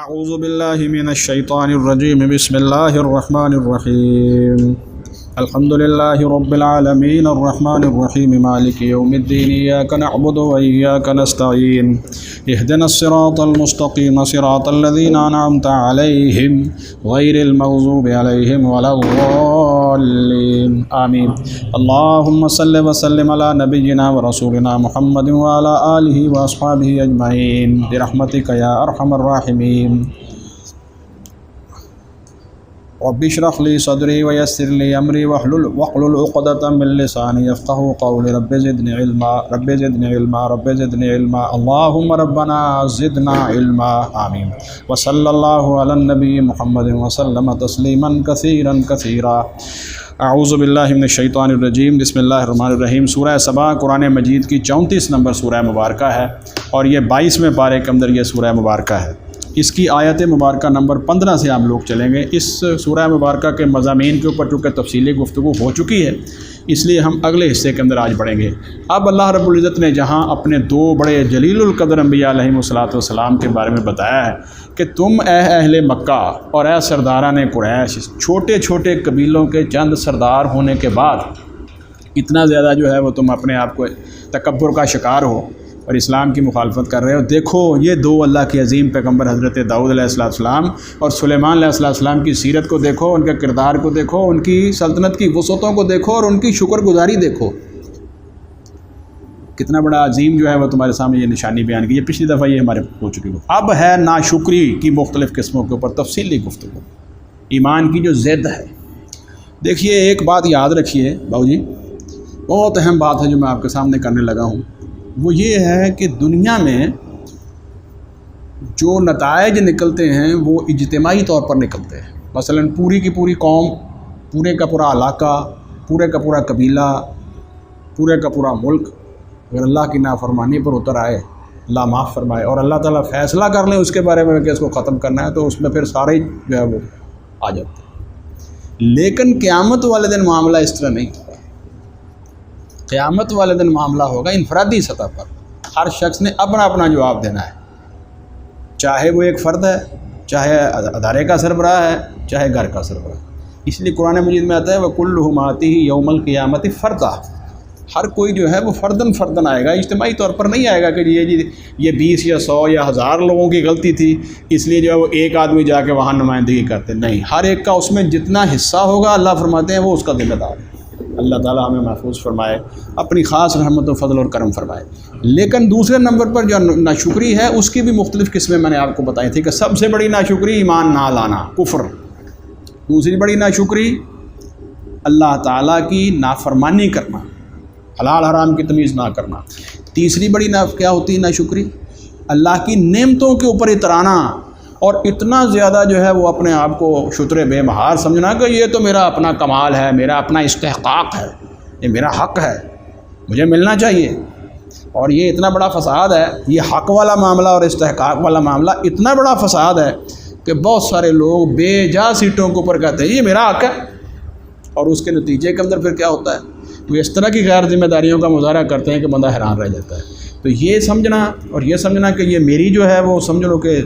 اعوذ باللہ من الشیطان الرجیم بسم اللہ الرحمن الرحیم الحمد للہ رب العالمین الرحمن الرحیم مالک یوم الدین ایاک نعبد و ایاک نستعین اہدنا الصراط المستقیم صراط الذین انعمت علیہم غیر المغضوب علیہم ولا الضالین آمین اللہم صل وسلم علی نبینا و رسولنا محمد وعلی آلہ و اصحابہ اجمعین برحمتک یا ارحم الراحمین رب اشرح لي صدري ويسر لي امري واحلل عقدة من لساني يفقهوا قولي رب زدني علما رب زدني علما رب زدني علما اللهم ربنا زدنا علما آمين وصلى الله على النبي محمد وسلم تسليما كثيرا كثيرا اعوذ باللہ من الشیطان الرجیم بسم اللہ الرحمن الرحیم سورہ سبا قرآن مجید کی 34 نمبر سورہ مبارکہ ہے اور یہ 22ویں پارے کے اندر یہ سورہ مبارکہ ہے۔ اس کی آیت مبارکہ نمبر 15 سے ہم لوگ چلیں گے۔ اس سورہ مبارکہ کے مضامین کے اوپر چونکہ تفصیلی گفتگو ہو چکی ہے اس لیے ہم اگلے حصے کے اندر آج بڑھیں گے۔ اب اللہ رب العزت نے جہاں اپنے دو بڑے جلیل القدر انبیاء علیہم الصلاۃ کے بارے میں بتایا ہے کہ تم اے اہل مکہ اور اے سرداران قریش چھوٹے چھوٹے قبیلوں کے چند سردار ہونے کے بعد اتنا زیادہ جو ہے وہ تم اپنے آپ کو تکبر کا شکار ہو اور اسلام کی مخالفت کر رہے ہو، دیکھو یہ دو اللہ کے عظیم پیغمبر حضرت داؤد علیہ السلام اور سلیمان علیہ السلام کی سیرت کو دیکھو، ان کے کردار کو دیکھو، ان کی سلطنت کی وسعتوں کو دیکھو اور ان کی شکر گزاری دیکھو، کتنا بڑا عظیم جو ہے وہ تمہارے سامنے یہ نشانی بیان کی۔ یہ پچھلی دفعہ یہ ہمارے ہو چکی ہو۔ اب ہے ناشکری کی مختلف قسموں کے اوپر تفصیلی گفتگو، ایمان کی جو ضد ہے۔ دیکھیے ایک بات یاد رکھیے باؤ جی، بہت اہم بات ہے جو میں آپ کے سامنے کرنے لگا ہوں، وہ یہ ہے کہ دنیا میں جو نتائج نکلتے ہیں وہ اجتماعی طور پر نکلتے ہیں۔ مثلا پوری کی پوری قوم، پورے کا پورا علاقہ، پورے کا پورا قبیلہ، پورے کا پورا ملک اگر اللہ کی نافرمانی پر اتر آئے، اللہ معاف فرمائے، اور اللہ تعالیٰ فیصلہ کر لیں اس کے بارے میں کہ اس کو ختم کرنا ہے، تو اس میں پھر سارے جو ہے وہ آ جاتے ہیں۔ لیکن قیامت والے دن معاملہ اس طرح نہیں ہوگا۔ قیامت والے دن معاملہ ہوگا انفرادی سطح پر، ہر شخص نے اپنا اپنا جواب دینا ہے، چاہے وہ ایک فرد ہے، چاہے ادارے کا سربراہ ہے، چاہے گھر کا سربراہ۔ اس لیے قرآن مجید میں آتا ہے وَكُلُّهُمْ آتِيهِ يَوْمَ الْقِيَامَةِ فَرْدًا، ہر کوئی جو ہے وہ فرداً آئے گا، اجتماعی طور پر نہیں آئے گا کہ یہ 20 یا 100 یا 1000 لوگوں کی غلطی تھی اس لیے جو ہے وہ ایک آدمی جا کے وہاں نمائندگی کرتے، نہیں، ہر ایک کا اس میں جتنا حصہ ہوگا اللہ فرماتے ہیں وہ اس کا ذمہ دار ہے۔ اللہ تعالیٰ ہمیں محفوظ فرمائے، اپنی خاص رحمت و فضل اور کرم فرمائے۔ لیکن دوسرے نمبر پر جو ناشکری ہے اس کی بھی مختلف قسمیں میں نے آپ کو بتائی تھی کہ سب سے بڑی ناشکری ایمان نہ لانا، کفر۔ دوسری بڑی ناشکری اللہ تعالیٰ کی نافرمانی کرنا، حلال حرام کی تمیز نہ کرنا۔ تیسری بڑی کیا ہوتی ہے ناشکری؟ اللہ کی نعمتوں کے اوپر اترانا اور اتنا زیادہ جو ہے وہ اپنے آپ کو شتر بے مہار سمجھنا کہ یہ تو میرا اپنا کمال ہے، میرا اپنا استحقاق ہے، یہ میرا حق ہے، مجھے ملنا چاہیے۔ اور یہ اتنا بڑا فساد ہے، یہ حق والا معاملہ اور استحقاق والا معاملہ اتنا بڑا فساد ہے کہ بہت سارے لوگ بے جا سیٹوں کے اوپر کہتے ہیں یہ میرا حق ہے، اور اس کے نتیجے کے اندر پھر کیا ہوتا ہے؟ وہ اس طرح کی غیر ذمہ داریوں کا مظاہرہ کرتے ہیں کہ بندہ حیران رہ جاتا ہے۔ تو یہ سمجھنا اور یہ سمجھنا کہ یہ میری جو ہے وہ سمجھ لو کہ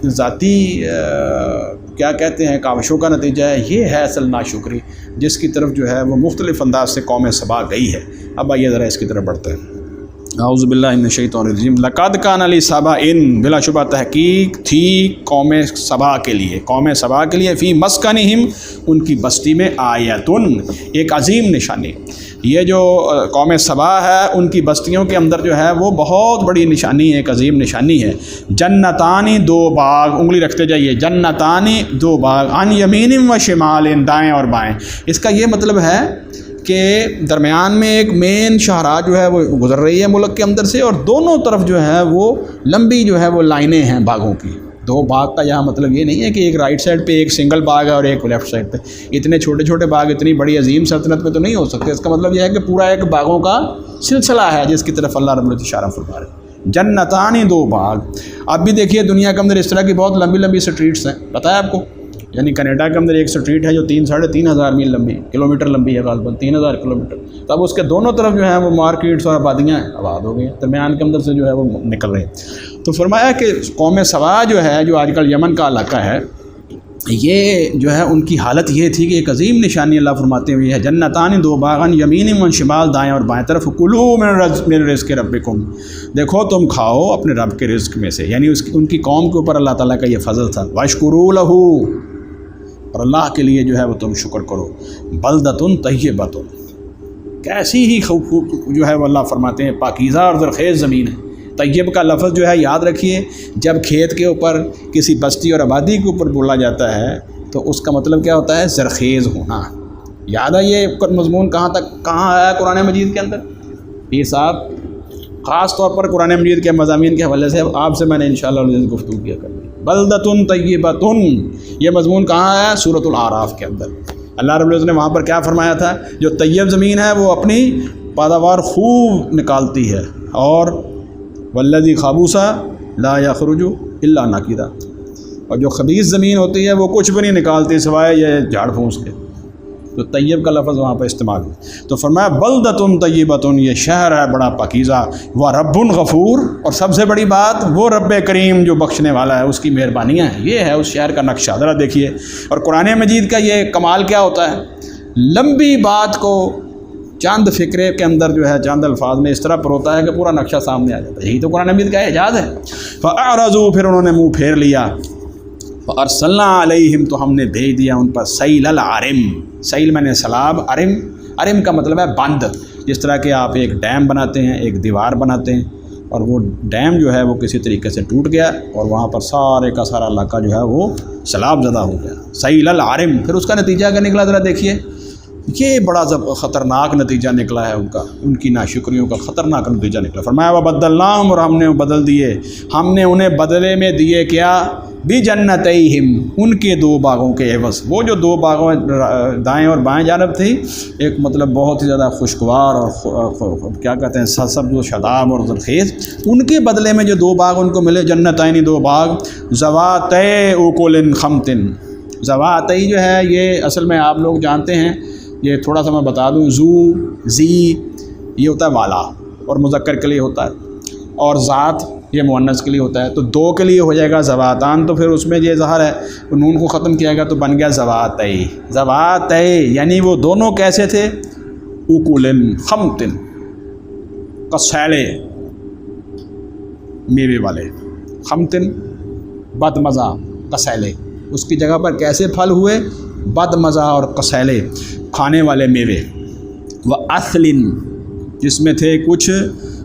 ذاتی کیا کہتے ہیں کاوشوں کا نتیجہ ہے، یہ ہے اصل ناشکری جس کی طرف جو ہے وہ مختلف انداز سے قوم سبا گئی ہے۔ اب آئیے ذرا اس کی طرف بڑھتے ہیں۔ اعوذ باللہ من الشیطان الرجیم لقد کان لسبأ، بلا شبہ تحقیق تھی قوم سبا کے لیے، قوم سبا کے لیے فی مسکنہم، ان کی بستی میں آیتن، ایک عظیم نشانی۔ یہ جو قوم سبا ہے ان کی بستیوں کے اندر جو ہے وہ بہت بڑی نشانی ہے، ایک عظیم نشانی ہے۔ جنتانی، دو باغ، انگلی رکھتے جائیے، جنتانی، دو باغ، عن یمین و شمال، دائیں اور بائیں۔ اس کا یہ مطلب ہے کہ درمیان میں ایک مین شاہراہ جو ہے وہ گزر رہی ہے ملک کے اندر سے، اور دونوں طرف جو ہے وہ لمبی جو ہے وہ لائنیں ہیں باغوں کی۔ دو باغ کا یہاں مطلب یہ نہیں ہے کہ ایک رائٹ سائڈ پہ ایک سنگل باغ ہے اور ایک لیفٹ سائڈ پہ۔ اتنے چھوٹے چھوٹے باغ اتنی بڑی عظیم سلطنت میں تو نہیں ہو سکتے۔ اس کا مطلب یہ ہے کہ پورا ایک باغوں کا سلسلہ ہے جس کی طرف اللہ رب العزت اشارہ فرما رہے ہیں۔ جنتانی، دو باغ۔ اب بھی دیکھیے دنیا کے اندر اس طرح کی بہت لمبی لمبی سٹریٹس ہیں، پتہ ہے آپ کو، یعنی کینیڈا کے اندر ایک اسٹریٹ ہے جو 3,500 میل لمبی کلومیٹر لمبی ہے، غالباً 3,000 کلومیٹر. تو اب اس کے دونوں طرف جو ہے وہ مارکیٹس اور آبادیاں آباد ہو گئی ہیں، درمیان کے اندر سے جو ہے وہ نکل رہے ہیں. تو فرمایا کہ قوم سبا جو ہے، جو آج کل یمن کا علاقہ ہے، یہ جو ہے ان کی حالت یہ تھی کہ ایک عظیم نشانی اللہ فرماتے ہوئے ہے، جنتان دو باغن یمین و شمال، دائیں اور بائیں طرف، کلو من رزق ربکم، دیکھو تم کھاؤ اپنے رب کے رزق میں سے. یعنی ان کی قوم کے اوپر اللہ تعالیٰ کا یہ فضل تھا. واشکروا لہ، اور اللہ کے لیے جو ہے وہ تم شکر کرو. بلدۃ طیبۃ، کیسی ہی جو ہے وہ اللہ فرماتے ہیں پاکیزہ اور زرخیز زمین ہے. طیب کا لفظ جو ہے یاد رکھیے، جب کھیت کے اوپر کسی بستی اور آبادی کے اوپر بولا جاتا ہے تو اس کا مطلب کیا ہوتا ہے؟ زرخیز ہونا. یاد ہے یہ مضمون کہاں آیا قرآن مجید کے اندر؟ پیر صاحب خاص طور پر قرآن مجید کے مضامین کے حوالے سے آپ سے میں نے انشاءاللہ گفتگو کیا کرنی. بلدۃ طیبۃ، یہ مضمون کہاں آیا؟ سورۃ الاعراف کے اندر. اللہ رب العزت نے وہاں پر کیا فرمایا تھا؟ جو طیب زمین ہے وہ اپنی پیداوار خوب نکالتی ہے، اور والذی خبوث لا یخرج الا نکدا، اور جو خبیث زمین ہوتی ہے وہ کچھ بھی نہیں نکالتی سوائے یہ جھاڑ پھونس کے. تو طیب کا لفظ وہاں پر استعمال ہوا. تو فرمایا بلدۃ طیبۃ، یہ شہر ہے بڑا پاکیزہ، و رب غفور، اور سب سے بڑی بات وہ رب کریم جو بخشنے والا ہے، اس کی مہربانیاں ہیں. یہ ہے اس شہر کا نقشہ. ذرا دیکھیے. اور قرآن مجید کا یہ کمال کیا ہوتا ہے، لمبی بات کو چند فکرے کے اندر جو ہے چند الفاظ میں اس طرح پروتا ہے کہ پورا نقشہ سامنے آ جاتا ہے. یہی تو قرآن مجید کا اعجاز ہے. فاعرضوا، پھر انہوں نے منہ پھیر لیا. فارسلنا علیہم، تو ہم نے بھیج دیا ان پر سیل العرم. سیل میں نے سیلاب، عرم کا مطلب ہے بند. جس طرح کہ آپ ایک ڈیم بناتے ہیں، ایک دیوار بناتے ہیں، اور وہ ڈیم جو ہے وہ کسی طریقے سے ٹوٹ گیا اور وہاں پر سارے کا سارا علاقہ جو ہے وہ سیلاب زدہ ہو گیا. سیل العرم. پھر اس کا نتیجہ کیا نکلا؟ ذرا دیکھیے. یہ بڑا خطرناک نتیجہ نکلا ہے ان کی ناشکریوں کا خطرناک نتیجہ نکلا. فرمایا وبدلناہم، اور ہم نے بدل دیے، ہم نے انہیں بدلے میں دیے کیا؟ بجنتیہم، ان کے دو باغوں کے عوض. وہ جو دو باغوں دائیں اور بائیں جانب تھی، ایک مطلب بہت ہی زیادہ خوشگوار اور کیا کہتے ہیں سبز و شاداب اور زرخیز، ان کے بدلے میں جو دو باغ ان کو ملے، جنتین، دو باغ، ذواتی اکل خمط. ذواتی جو ہے یہ اصل میں آپ لوگ جانتے ہیں، یہ تھوڑا سا میں بتا دوں، زی یہ ہوتا ہے والا اور مذکر کے لیے ہوتا ہے، اور ذات یہ مؤنث کے لیے ہوتا ہے. تو دو کے لیے ہو جائے گا ذواتان، تو پھر اس میں یہ ظاہر ہے نون کو ختم کیا گیا تو بن گیا ذواتی. ذواتی یعنی وہ دونوں کیسے تھے؟ اکولن خمتن، کسیلے میوے والے، خمتن بد مزہ، کسیلے. اس کی جگہ پر کیسے پھل ہوئے؟ بد مزہ اور کسیلے، کھانے والے میوے. وَأَثْلٍ، جس میں تھے کچھ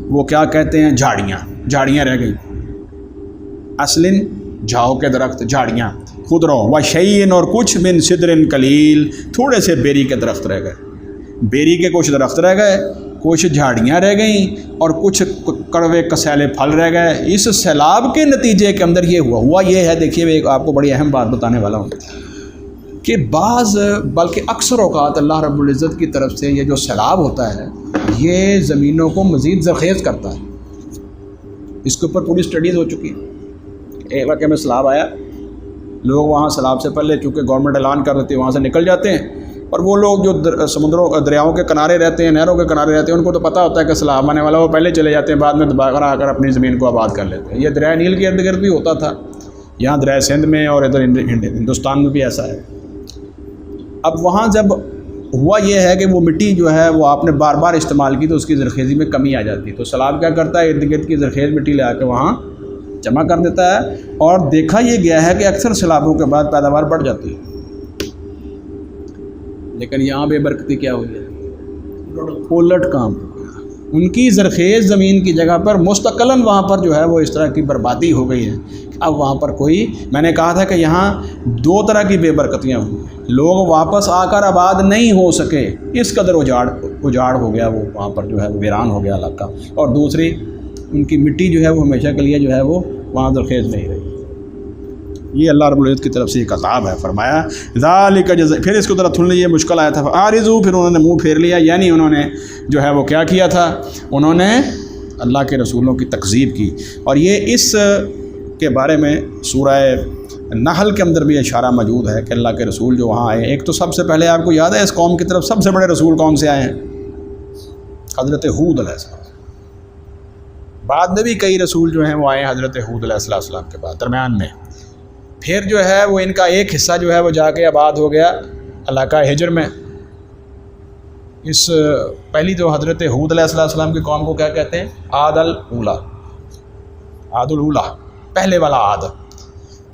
وہ کیا کہتے ہیں جھاڑیاں رہ گئیں. اصلن جھاؤ کے درخت، جھاڑیاں، خضرو. وَشَيْءٍ، اور کچھ من سدر قلیل، تھوڑے سے بیری کے درخت رہ گئے. بیری کے کچھ درخت رہ گئے، کچھ جھاڑیاں رہ گئیں، اور کچھ کڑوے کسیلے پھل رہ گئے. اس سیلاب کے نتیجے کے اندر یہ ہوا یہ ہے. دیکھیے ایک آپ کو بڑی اہم بات بتانے والا ہوں کہ بعض بلکہ اکثر اوقات اللہ رب العزت کی طرف سے یہ جو سیلاب ہوتا ہے یہ زمینوں کو مزید زرخیز کرتا ہے. اس کے اوپر پوری سٹڈیز ہو چکی ہیں. ایک واقعہ میں سیلاب آیا، لوگ وہاں سیلاب سے پہلے چونکہ گورنمنٹ اعلان کر دیتی ہے وہاں سے نکل جاتے ہیں، اور وہ لوگ جو سمندروں دریاؤں کے کنارے رہتے ہیں، نہروں کے کنارے رہتے ہیں، ان کو تو پتہ ہوتا ہے کہ سیلاب آنے والا، وہ پہلے چلے جاتے ہیں، بعد میں دوبارہ آ کر اپنی زمین کو آباد کر لیتے ہیں. یہ دریائے نیل کے ارد گرد بھی ہوتا تھا، یہاں دریائے سندھ میں اور ادھر ہندوستان میں بھی ایسا ہے. اب وہاں جب ہوا یہ ہے کہ وہ مٹی جو ہے وہ آپ نے بار بار استعمال کی تو اس کی زرخیزی میں کمی آ جاتی ہے. تو سیلاب کیا کرتا ہے؟ ارد گرد کی زرخیز مٹی لے آ کے وہاں جمع کر دیتا ہے، اور دیکھا یہ گیا ہے کہ اکثر سیلابوں کے بعد پیداوار بڑھ جاتی ہے. لیکن یہاں بے برکتی کیا ہوئی ہے؟ الٹ کام. ان کی زرخیز زمین کی جگہ پر مستقلاً وہاں پر جو ہے وہ اس طرح کی بربادی ہو گئی ہے. اب وہاں پر کوئی، میں نے کہا تھا کہ یہاں دو طرح کی بے برکتیاں ہوئی. لوگ واپس آ کر آباد نہیں ہو سکے، اس قدر اجاڑ ہو گیا وہ، وہاں پر جو ہے ویران ہو گیا علاقہ. اور دوسری ان کی مٹی جو ہے وہ ہمیشہ کے لیے جو ہے وہ وہاں زرخیز نہیں رہی. یہ اللہ رب العزت کی طرف سے ایک عذاب ہے. فرمایا ذالک جزاء، پھر اس کو ذرا تھوڑا یہ مشکل آیا تھا. فاعرضوا، پھر انہوں نے منہ پھیر لیا، یعنی انہوں نے جو ہے وہ کیا کیا تھا؟ انہوں نے اللہ کے رسولوں کی تکذیب کی. اور یہ اس کے بارے میں سورہ نحل کے اندر بھی اشارہ موجود ہے کہ اللہ کے رسول جو وہاں آئے، ایک تو سب سے پہلے آپ کو یاد ہے اس قوم کی طرف سب سے بڑے رسول کون سے آئے ہیں؟ حضرت ہود علیہ السلام۔ بعد میں بھی کئی رسول جو ہیں وہ آئے ہیں حضرت ہود علیہ السلام کے بعد درمیان میں۔ پھر جو ہے وہ ان کا ایک حصہ جو ہے وہ جا کے آباد ہو گیا علاقہ ہجر میں۔ اس پہلی جو حضرت ہود علیہ السلام کی قوم کو کیا کہتے ہیں؟ عاد الاولیٰ، عاد الاولیٰ، پہلے والا عاد۔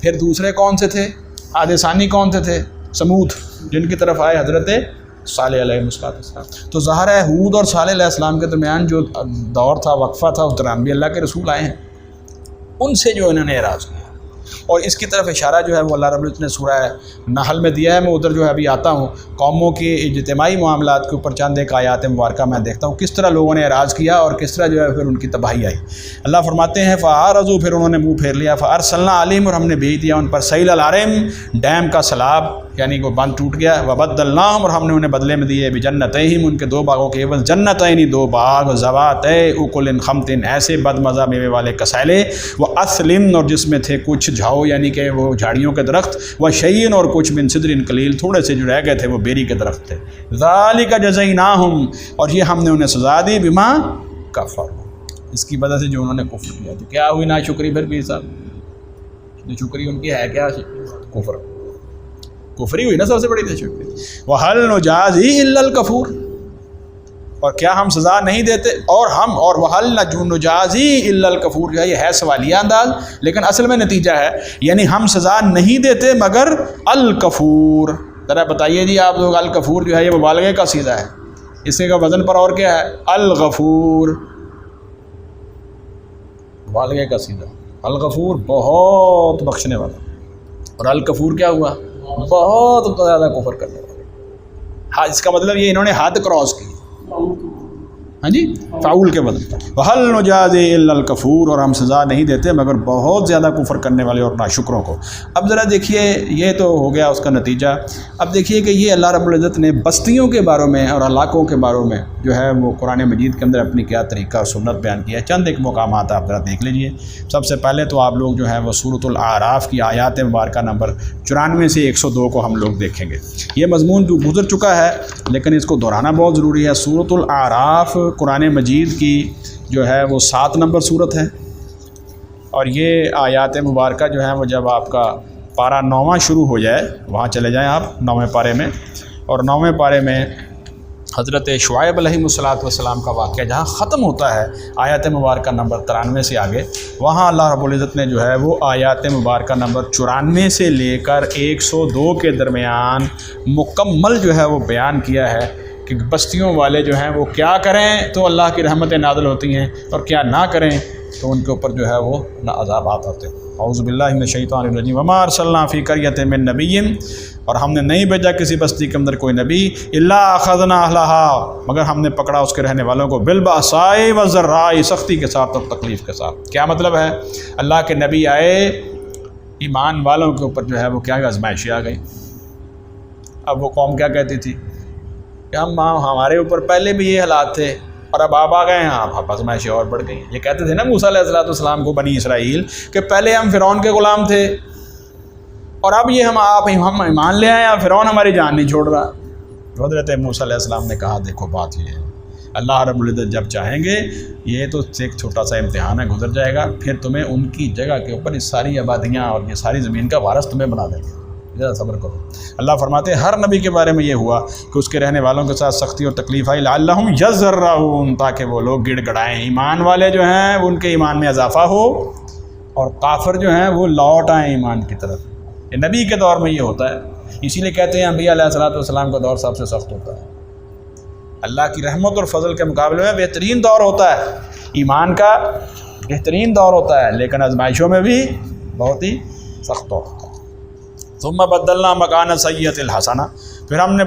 پھر دوسرے کون سے تھے؟ عاد ثانی کون سے تھے؟ سمود، جن کی طرف آئے حضرت صالح علیہ السلام۔ تو ظاہر ہے ہود اور صالح علیہ السلام کے درمیان جو دور تھا، وقفہ تھا، اس دوران بھی اللہ کے رسول آئے ہیں، ان سے جو انہوں نے اعراض کیا۔ اور اس کی طرف اشارہ جو ہے وہ اللہ رب العزت نے سورہ نحل میں دیا ہے۔ میں ادھر جو ہے ابھی آتا ہوں، قوموں کے اجتماعی معاملات کے اوپر چند ایک آیات مبارکہ میں دیکھتا ہوں کس طرح لوگوں نے اعراض کیا اور کس طرح جو ہے پھر ان کی تباہی آئی۔ اللہ فرماتے ہیں فَأَعْرَضُوا، پھر انہوں نے منہ پھیر لیا، فَأَرْسَلْنَا عَلَيْهِمْ، اور ہم نے بھیج دیا ان پر سیل العرم، ڈیم کا سیلاب، یعنی وہ بند ٹوٹ گیا۔ وَبَدَّلْنَاهُمْ، اور ہم نے انہیں بدلے میں دیے بِجَنَّتَيْهِمْ، ان کے دو باغوں کے عوض، جنتین دو باغ، ذواتَيْ أُكُلٍ خَمْطٍ، ایسے بد مزہ میوے والے کسیلے، وَأَثْلٍ، اور جس میں تھے کچھ جھاؤ یعنی کہ وہ جھاڑیوں کے درخت، وَشَيْءٍ، اور کچھ من سدر قلیل، تھوڑے سے جو رہ گئے تھے وہ بیری کے درخت تھے۔ ذَلِكَ جَزَيْنَاهُمْ، اور یہ ہم نے انہیں سزا دی بِمَا كَفَرُوا، اس کی وجہ سے جو انہوں نے کفر کیا۔ تو کیا ہوئی ناشکری؟ پھر بھی صاحب ناشکری ان کی ہے کیا؟ کفر، کفری ہوئی نا سب سے بڑی ناشکری۔ وَهَلْ نُجَازِي إِلَّا الْكَفُورَ، اور کیا ہم سزا نہیں دیتے؟ اور وَهَلْ نُجَازِي إِلَّا الْكَفُورَ، جو ہے یہ ہے سوالیہ انداز لیکن اصل میں نتیجہ ہے، یعنی ہم سزا نہیں دیتے مگر الکفور۔ ذرا بتائیے جی آپ لوگ، الکفور جو ہے یہ مبالغے کا سیدھا ہے، اس کے وزن پر اور کیا ہے؟ الغفور، مبالغے کا سیدھا۔ الغفور بہت بخشنے والا، اور الکفور کیا ہوا؟ بہت زیادہ کفر کرنے والا۔ ہاں، اس کا مطلب یہ انہوں نے حد کراس کی، ہاں جی، فاؤل کے بدل۔ وَهَلْ نُجَازِي إِلَّا الْكَفُورَ، اور ہم سزا نہیں دیتے مگر بہت زیادہ کفر کرنے والے اور ناشکروں کو۔ اب ذرا دیکھیے، یہ تو ہو گیا اس کا نتیجہ۔ اب دیکھیے کہ یہ اللہ رب العزت نے بستیوں کے باروں میں اور علاقوں کے باروں میں جو ہے وہ قرآن مجید کے اندر اپنی کیا طریقہ اور سنت بیان کیا ہے۔ چند ایک مقامات آپ ذرا دیکھ لیجئے۔ سب سے پہلے تو آپ لوگ جو ہے وہ سورۃ الاعراف کی آیات مبارکہ نمبر 94 سے 102 کو ہم لوگ دیکھیں گے۔ یہ مضمون جو گزر چکا ہے لیکن اس کو دہرانا بہت ضروری ہے۔ سورۃ الاعراف قرآن مجید کی جو ہے وہ 7 نمبر سورت ہے، اور یہ آیات مبارکہ جو ہیں وہ جب آپ کا پارہ 9واں شروع ہو جائے، وہاں چلے جائیں آپ 9ویں پارے میں، اور 9ویں پارے میں حضرت شعیب علیہ السلام کا واقعہ جہاں ختم ہوتا ہے آیات مبارکہ نمبر 93 سے آگے، وہاں اللہ رب العزت نے جو ہے وہ آیات مبارکہ نمبر 94 سے لے کر 102 کے درمیان مکمل جو ہے وہ بیان کیا ہے کہ بستیوں والے جو ہیں وہ کیا کریں تو اللہ کی رحمتیں نازل ہوتی ہیں، اور کیا نہ کریں تو ان کے اوپر جو ہے وہ عذابات آتے ہیں۔ اعوذ باللہ من الشیطان الرجیم۔ وما ارسلنا فی قریۃ من نبی، اور ہم نے نہیں بھیجا کسی بستی کے اندر کوئی نبی، الا اخذنا اہلہا، مگر ہم نے پکڑا اس کے رہنے والوں کو، بالبأساء والضراء، سختی کے ساتھ اور تکلیف کے ساتھ۔ کیا مطلب ہے؟ اللہ کے نبی آئے، ایمان والوں کے اوپر جو ہے وہ کیا آزمائشیں آ گئی۔ اب وہ قوم کیا کہتی تھی کہ ہمارے اوپر پہلے بھی یہ حالات تھے اور اب آپ آ گئے ہیں، آپ آزمائشیں اور بڑھ گئی۔ یہ کہتے تھے نا موسیٰ علیہ السلام کو بنی اسرائیل کہ پہلے ہم فرعون کے غلام تھے اور اب یہ ہم ایمان لے آئے ہیں، فرعون ہماری جان نہیں چھوڑ رہا۔ حضرت موسیٰ علیہ السلام نے کہا دیکھو بات یہ ہے، اللہ رب العزت جب چاہیں گے یہ تو ایک چھوٹا سا امتحان ہے، گزر جائے گا، پھر تمہیں ان کی جگہ کے اوپر یہ ساری آبادیاں اور یہ ساری زمین کا وارث تمہیں بنا دیں گے، ذرا صبر کرو۔ اللہ فرماتے ہیں ہر نبی کے بارے میں یہ ہوا کہ اس کے رہنے والوں کے ساتھ سختی اور تکلیف آئی، لعلہم یضرعون، تاکہ وہ لوگ گڑ گڑائیں، ایمان والے جو ہیں ان کے ایمان میں اضافہ ہو اور کافر جو ہیں وہ لوٹ آئیں ایمان کی طرف۔ یہ نبی کے دور میں یہ ہوتا ہے، اسی لیے کہتے ہیں انبیاء علیہ السلام کا دور سب سے سخت ہوتا ہے، اللہ کی رحمت اور فضل کے مقابلے میں بہترین دور ہوتا ہے، ایمان کا بہترین دور ہوتا ہے، لیکن آزمائشوں میں بھی بہت ہی سخت دور ہوتا ہے۔ ثم بدلنا مکان سیئۃ الحسنہ، پھر ہم نے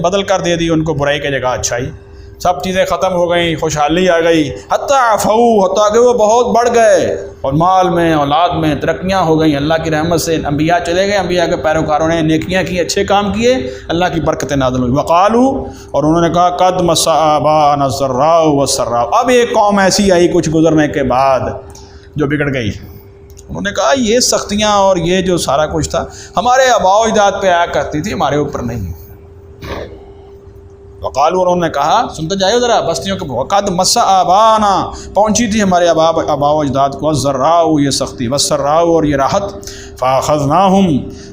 بدل کر دے دی ان کو برائی کی جگہ اچھائی، سب چیزیں ختم ہو گئیں، خوشحالی آ گئی، حتی عفوا، حتیٰ کہ وہ بہت بڑھ گئے اور مال میں اولاد میں ترقیاں ہو گئیں اللہ کی رحمت سے، انبیاء چلے گئے، انبیاء کے پیروکاروں نے نیکیاں کی، اچھے کام کیے، اللہ کی برکتیں نازل ہوئی۔ وقالوا، اور انہوں نے کہا قد مس آباءنا الضراء والسراء، اب ایک قوم ایسی آئی کچھ گزرنے کے بعد جو بگڑ گئی، انہوں نے کہا یہ سختیاں اور یہ جو سارا کچھ تھا ہمارے آباء و اجداد پہ آیا کرتی تھی، ہمارے اوپر نہیں۔ وقالو، انہوں نے کہا، سنتے جائیے ذرا بستیوں کے وقد مس آبانا، پہنچی تھی ہمارے آباء و اجداد کو، الضراء، یہ سختی، والسراء، اور یہ راحت، فاخذناہم،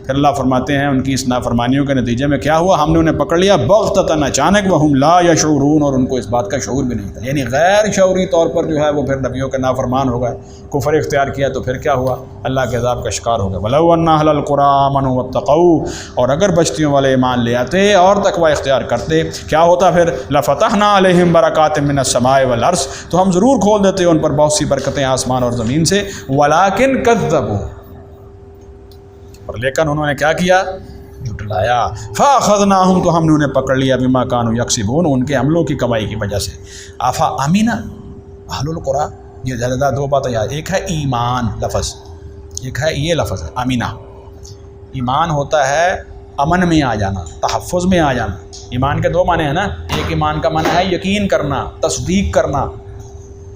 پھر اللہ فرماتے ہیں ان کی اس نافرمانیوں کے نتیجے میں کیا ہوا، ہم نے انہیں پکڑ لیا بغتتاً، اچانک، وہم لا یشعرون، اور ان کو اس بات کا شعور بھی نہیں تھا، یعنی غیر شعوری طور پر جو ہے وہ پھر نبیوں کے نافرمان ہو گئے، کفر اختیار کیا، تو پھر کیا ہوا، اللہ کے عذاب کا شکار ہو گئے۔ وَلَوْ أَنَّ أَهْلَ الْقُرَىٰ آمَنُوا وَاتَّقَوْا، اور اگر بستیوں والے ایمان لے آتے اور تقوی اختیار کرتے، کیا ہوتا پھر، لَفَتَحْنَا عَلَيْهِمْ بَرَكَاتٍ مِّنَ السَّمَاءِ وَالْأَرْضِ، تو ہم ضرور کھول دیتے ان پر بہت سی برکتیں آسمان اور زمین سے، وَلَٰكِن كَذَّبُوا، اور لیکن انہوں نے کیا کیا، جھٹلایا، فَأَخَذْنَاهُمْ، تو ہم نے انہیں پکڑ لیا، بِمَا كَانُوا يَكْسِبُونَ، ان کے عملوں کی کمائی کی وجہ سے۔ أَفَأَمِنَ أَهْلُ الْقُرَىٰ، یہ زیادہ دو باتیں یاد، ایک ہے ایمان لفظ، ایک ہے یہ لفظ ہے امینہ۔ ایمان ہوتا ہے امن میں آ جانا، تحفظ میں آ جانا۔ ایمان کے دو معنی ہیں نا، ایک ایمان کا معنی ہے یقین کرنا، تصدیق کرنا،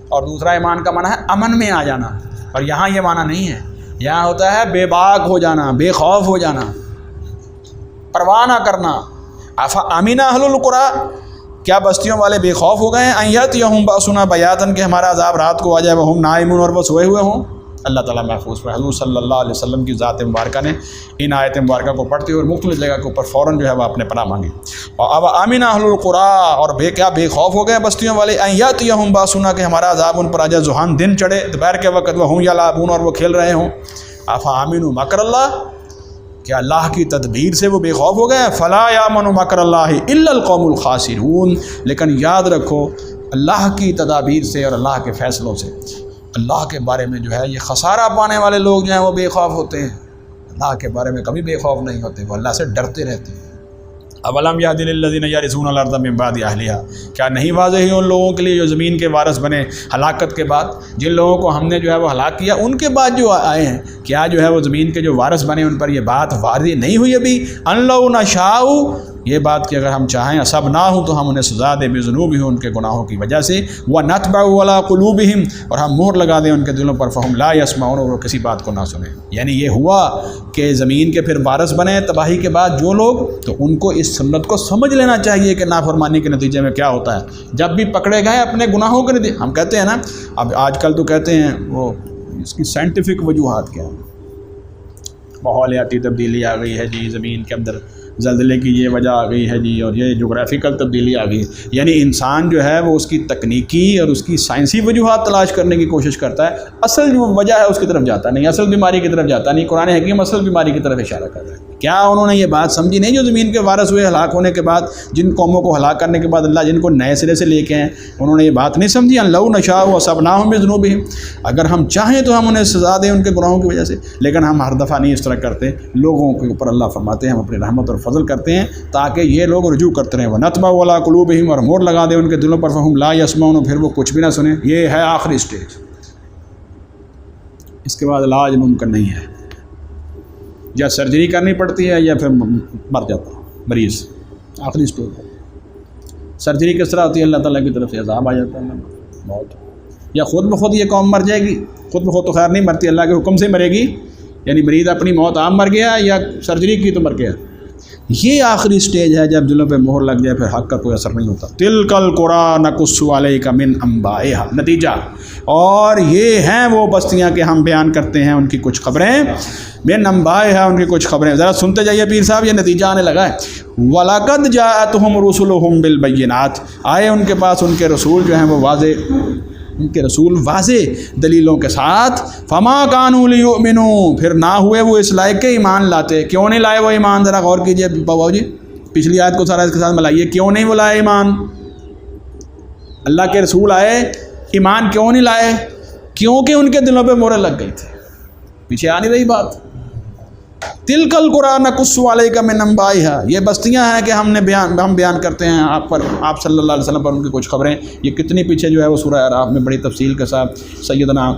اور دوسرا ایمان کا معنی ہے امن میں آ جانا، اور یہاں یہ معنی نہیں ہے، یہاں ہوتا ہے بے باک ہو جانا، بے خوف ہو جانا، پرواہ نہ کرنا۔ أَفَأَمِنَ أَهْلُ الْقُرَىٰ، کیا بستیوں والے بے خوف ہو گئے ہیں، أَن يَأْتِيَهُمْ بَأْسُنَا بَيَاتًا، کہ ہمارا عذاب رات کو آ جائے، وَهُمْ نَائِمُونَ، اور وہ سوئے ہوئے ہوں۔ اللہ تعالیٰ محفوظ پر حضور صلی اللہ علیہ وسلم کی ذات مبارکہ نے ان آیت مبارکہ کو پڑھتے ہوئے مختلف جگہ کے اوپر فوراً جو ہے وہ اپنے پناہ مانگی۔ اور اب آمین اہل القریٰ، اور کیا بے خوف ہو گئے بستیوں والے، ان یاتیہم باسنا، کہ ہمارا عذاب ان پر آ جائے، ضحیٰ، دن چڑھے، دوپہر کے وقت، وہم یلعبون، اور وہ کھیل رہے ہوں۔ افامنوا مکر اللہ، کیا اللہ کی تدبیر سے وہ بے خوف ہو گئے؟ فلا یامن مکر اللہ الا القوم الخاسرون، لیکن یاد رکھو اللہ کی تدابیر سے اور اللہ کے فیصلوں سے، اللہ کے بارے میں جو ہے یہ خسارہ پانے والے لوگ جو ہیں وہ بے خوف ہوتے ہیں، اللہ کے بارے میں کبھی بے خوف نہیں ہوتے، وہ اللہ سے ڈرتے رہتے ہیں۔ اولم یہد للذین یرثون الارض من بعد اہلها، کیا نہیں واضح ہے ان لوگوں کے لیے جو زمین کے وارث بنے ہلاکت کے بعد، جن لوگوں کو ہم نے جو ہے وہ ہلاک کیا ان کے بعد جو آئے ہیں، کیا جو ہے وہ زمین کے جو وارث بنے ان پر یہ بات واضح نہیں ہوئی ابھی؟ ان لو نشاء، یہ بات کہ اگر ہم چاہیں اصبناہم، تو ہم انہیں سزا دیں بذنوبہم، ان کے گناہوں کی وجہ سے، ونطبع علی قلوبہم، اور ہم مہر لگا دیں ان کے دلوں پر، فہم لا یسمعون، اور وہ کسی بات کو نہ سنیں۔ یعنی یہ ہوا کہ زمین کے پھر وارث بنے تباہی کے بعد جو لوگ، تو ان کو اس سنت کو سمجھ لینا چاہیے کہ نافرمانی کے نتیجے میں کیا ہوتا ہے۔ جب بھی پکڑے گئے اپنے گناہوں کے نتیجے، ہم کہتے ہیں نا، اب آج کل تو کہتے ہیں وہ اس کی سائنٹیفک وجوہات کیا ہیں، ماحولیاتی تبدیلی آ گئی ہے جی، زمین کے اندر زلزلے کی یہ وجہ آ گئی ہے جی، اور یہ جغرافیکل تبدیلی آ گئی ہے۔ یعنی انسان جو ہے وہ اس کی تکنیکی اور اس کی سائنسی وجوہات تلاش کرنے کی کوشش کرتا ہے، اصل جو وجہ ہے اس کی طرف جاتا نہیں، اصل بیماری کی طرف جاتا نہیں۔ قرآن حکیم اصل بیماری کی طرف اشارہ کر رہا ہے۔ کیا انہوں نے یہ بات سمجھی نہیں جو زمین کے وارث ہوئے ہلاک ہونے کے بعد، جن قوموں کو ہلاک کرنے کے بعد اللہ جن کو نئے سرے سے لے کے ہیں، انہوں نے یہ بات نہیں سمجھی؟ ان لو نشاء اصبناہم بذنوبہم، اگر ہم چاہیں تو ہم انہیں سزا دیں ان کے گناہوں کی وجہ سے، لیکن ہم ہر دفعہ نہیں اس طرح کرتے۔ لوگوں کے اوپر اللہ فرماتے ہیں ہم اپنی رحمت اور فضل کرتے ہیں تاکہ یہ لوگ رجوع کرتے رہیں، ونطبع علی قلوبہم، اور مہر لگا دیں ان کے دلوں پر، فہم لا یسمعون، پھر وہ کچھ بھی نہ سنیں۔ یہ ہے آخری سٹیج، اس کے بعد علاج ممکن نہیں ہے، یا سرجری کرنی پڑتی ہے یا پھر مر جاتا ہے مریض، آخری سٹیج ہے۔ سرجری کس طرح ہوتی ہے؟ اللہ تعالیٰ کی طرف سے عذاب آ جاتا ہے، موت، یا خود بخود یہ قوم مر جائے گی، خود بخود تو خیر نہیں مرتی، اللہ کے حکم سے مرے گی، یعنی مریض اپنی موت عام مر گیا یا سرجری کی تو مر گیا۔ یہ آخری سٹیج ہے جب دلوں پہ مہر لگ جائے، پھر حق کا کوئی اثر نہیں ہوتا۔ تلک القریٰ نقص علیک من انبائہا، نتیجہ، اور یہ ہیں وہ بستیاں کہ ہم بیان کرتے ہیں ان کی کچھ خبریں، من انبائہا، ان کی کچھ خبریں۔ ذرا سنتے جائیے پیر صاحب، یہ نتیجہ آنے لگا ہے۔ وَلَقَدْ جَاءَتْهُمْ رُسُلُهُمْ بِالْبَيِّنَاتِ، آئے ان کے پاس ان کے رسول جو ہیں وہ واضح، ان کے رسول واضح دلیلوں کے ساتھ، فما كانوا ليؤمنوا، پھر نہ ہوئے وہ اس لائق کے ایمان لاتے۔ کیوں نہیں لائے وہ ایمان؟ ذرا غور کیجئے بابا جی، پچھلی آیت کو سارا اس کے ساتھ ملائیے، کیوں نہیں وہ لائے ایمان؟ اللہ کے رسول آئے، ایمان کیوں نہیں لائے؟ کیونکہ ان کے دلوں پہ مہریں لگ گئی تھی۔ پیچھے آ نہیں رہی بات؟ تلک القریٰ نقص علیک من انبائہا، یہ بستیاں ہیں کہ ہم بیان کرتے ہیں آپ پر، آپ صلی اللہ علیہ وسلم پر ان کی کچھ خبریں۔ یہ کتنی پیچھے جو ہے وہ سورہ اعراف میں بڑی تفصیل کے ساتھ سیدنا